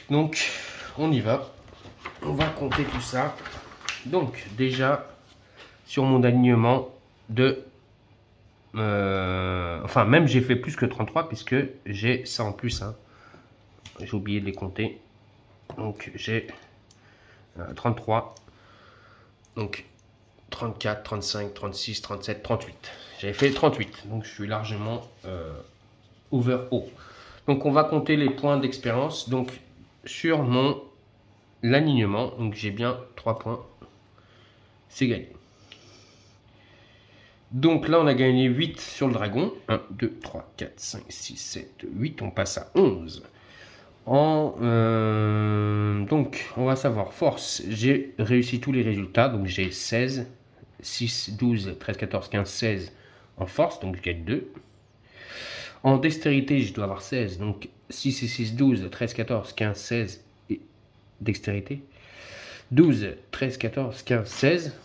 Donc on y va. On va compter tout ça. Donc déjà sur mon alignement de... enfin même j'ai fait plus que 33 puisque j'ai ça en plus. Hein. J'ai oublié de les compter. Donc j'ai 33. Donc 34, 35, 36, 37, 38. J'avais fait 38. Donc je suis largement over haut. Donc on va compter les points d'expérience. Donc sur mon alignement. Donc j'ai bien 3 points. C'est gagné. Donc là on a gagné 8 sur le dragon. 1, 2, 3, 4, 5, 6, 7, 8. On passe à 11. Donc, on va savoir force. J'ai réussi tous les résultats. Donc, j'ai 16, 6, 12, 13, 14, 15, 16 en force. Donc, je gagne 2. En dextérité, je dois avoir 16. Donc, 6 et 6, 12, 13, 14, 15, 16 et dextérité. 12, 13, 14, 15, 16.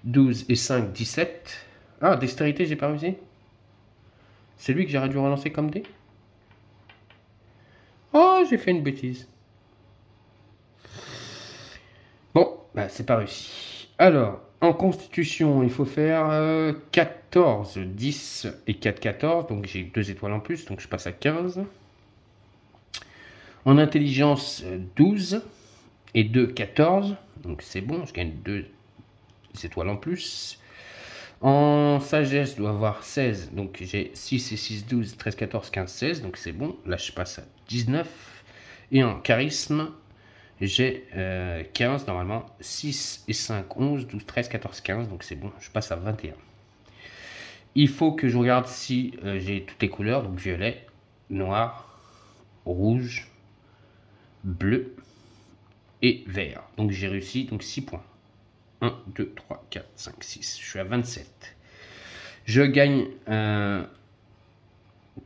12 et 5, 17. Ah, dextérité, j'ai pas réussi. C'est lui que j'aurais dû relancer comme dé. Oh, j'ai fait une bêtise. Bon, bah, c'est pas réussi. Alors, en constitution, il faut faire 14, 10 et 4, 14. Donc, j'ai 2 étoiles en plus, donc je passe à 15. En intelligence, 12 et 2, 14. Donc, c'est bon, je gagne 2 étoiles en plus. En sagesse, je dois avoir 16. Donc, j'ai 6 et 6, 12, 13, 14, 15, 16. Donc, c'est bon. Là, je passe à 19. Et en charisme, j'ai 15 normalement. 6 et 5, 11, 12, 13, 14, 15. Donc, c'est bon. Je passe à 21. Il faut que je regarde si j'ai toutes les couleurs. Donc, violet, noir, rouge, bleu et vert. Donc, j'ai réussi. Donc, 6 points. 1, 2, 3, 4, 5, 6. Je suis à 27. Je gagne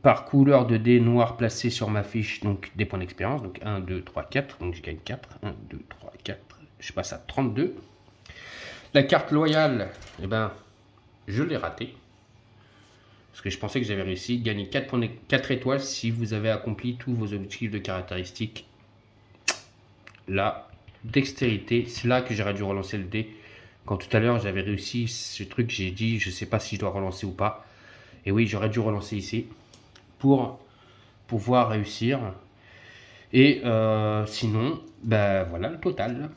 par couleur de dés noirs placés sur ma fiche, donc des points d'expérience. Donc 1, 2, 3, 4. Donc je gagne 4. 1, 2, 3, 4. Je passe à 32. La carte loyale, eh ben, je l'ai ratée. Parce que je pensais que j'avais réussi. Gagner 4 étoiles si vous avez accompli tous vos objectifs de caractéristiques. La dextérité, c'est là que j'aurais dû relancer le dé. Quand tout à l'heure j'avais réussi ce truc, j'ai dit je sais pas si je dois relancer ou pas. Et oui, j'aurais dû relancer ici pour pouvoir réussir. Et sinon, ben voilà le total.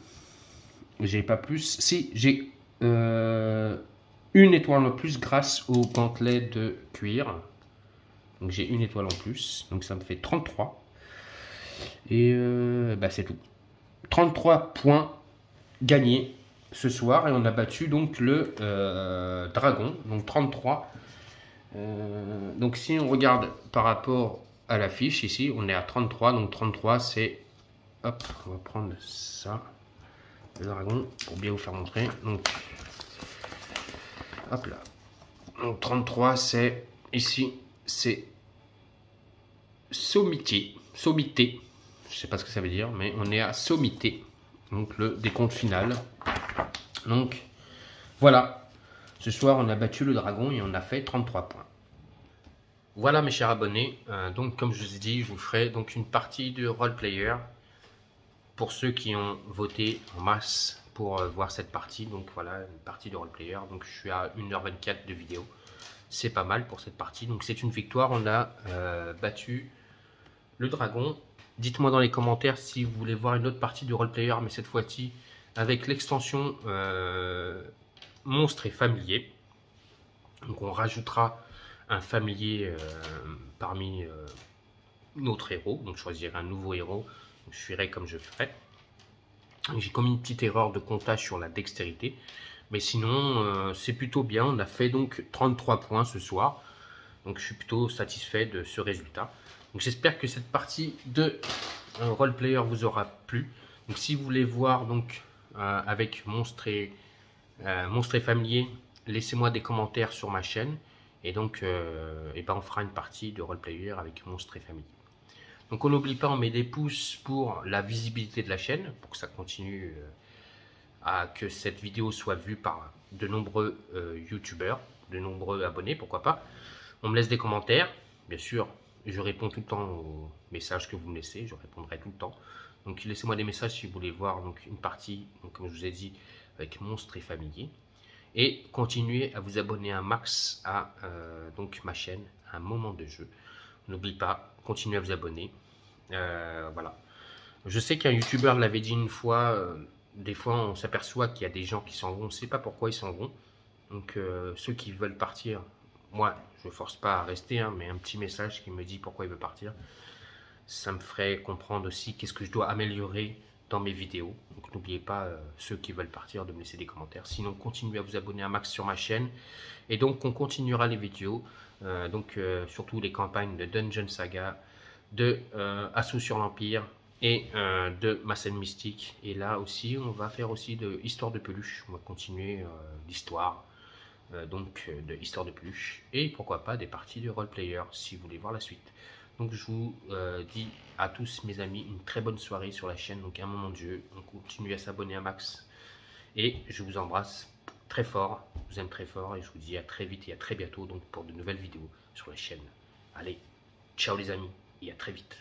J'ai pas plus. Si, j'ai une étoile en plus grâce au gantelet de cuir. Donc j'ai une étoile en plus. Donc ça me fait 33. Et ben c'est tout. 33 points gagnés ce soir et on a battu donc le dragon, donc 33. Donc si on regarde par rapport à la fiche ici, on est à 33, donc 33 c'est, hop, on va prendre ça, le dragon, pour bien vous faire montrer, donc, hop là, donc 33 c'est, ici, c'est sommité, je sais pas ce que ça veut dire, mais on est à sommité, donc le décompte final. Donc voilà, ce soir on a battu le dragon et on a fait 33 points. Voilà mes chers abonnés, donc comme je vous ai dit, je vous ferai donc une partie de roleplayer pour ceux qui ont voté en masse pour voir cette partie. Donc voilà, une partie de roleplayer. Donc je suis à 1h24 de vidéo. C'est pas mal pour cette partie. Donc c'est une victoire. On a battu le dragon. Dites-moi dans les commentaires si vous voulez voir une autre partie de roleplayer, mais cette fois-ci avec l'extension monstre et familier. Donc on rajoutera un familier parmi notre héros. Donc je choisirai un nouveau héros. Donc, je ferai comme je ferai. J'ai commis une petite erreur de comptage sur la dextérité. Mais sinon, c'est plutôt bien. On a fait donc 33 points ce soir. Donc je suis plutôt satisfait de ce résultat. Donc j'espère que cette partie de roleplayer vous aura plu. Donc si vous voulez voir donc avec monstre et familier, laissez-moi des commentaires sur ma chaîne. Et donc on fera une partie de roleplayer avec monstre et familier. Donc on n'oublie pas, on met des pouces pour la visibilité de la chaîne, pour que ça continue à que cette vidéo soit vue par de nombreux youtubeurs, de nombreux abonnés, pourquoi pas. On me laisse des commentaires, bien sûr, je réponds tout le temps aux messages que vous me laissez, je répondrai tout le temps. Donc laissez-moi des messages si vous voulez voir donc, une partie, donc, comme je vous ai dit, avec monstre et familier. Et continuez à vous abonner un max à donc ma chaîne, à un moment de jeu. N'oubliez pas, continuez à vous abonner. Voilà. Je sais qu'un youtubeur l'avait dit une fois, des fois on s'aperçoit qu'il y a des gens qui s'en vont, on ne sait pas pourquoi ils s'en vont. Donc ceux qui veulent partir, moi je ne force pas à rester, hein, mais un petit message qui me dit pourquoi il veut partir. Ça me ferait comprendre aussi qu'est-ce que je dois améliorer dans mes vidéos. Donc n'oubliez pas, ceux qui veulent partir, de me laisser des commentaires. Sinon, continuez à vous abonner un max sur ma chaîne. Et donc, on continuera les vidéos. Surtout les campagnes de Dungeon Saga, de Assaut sur l'Empire et de ma scène mystique. Et là aussi, on va faire aussi de Histoire de Peluche. On va continuer l'histoire. De Histoire de Peluche. Et pourquoi pas des parties de roleplayer, si vous voulez voir la suite. Donc je vous dis à tous mes amis une très bonne soirée sur la chaîne, donc un moment de jeu, on continue à s'abonner à max et je vous embrasse très fort, je vous aime très fort et je vous dis à très vite et à très bientôt donc pour de nouvelles vidéos sur la chaîne. Allez, ciao les amis et à très vite.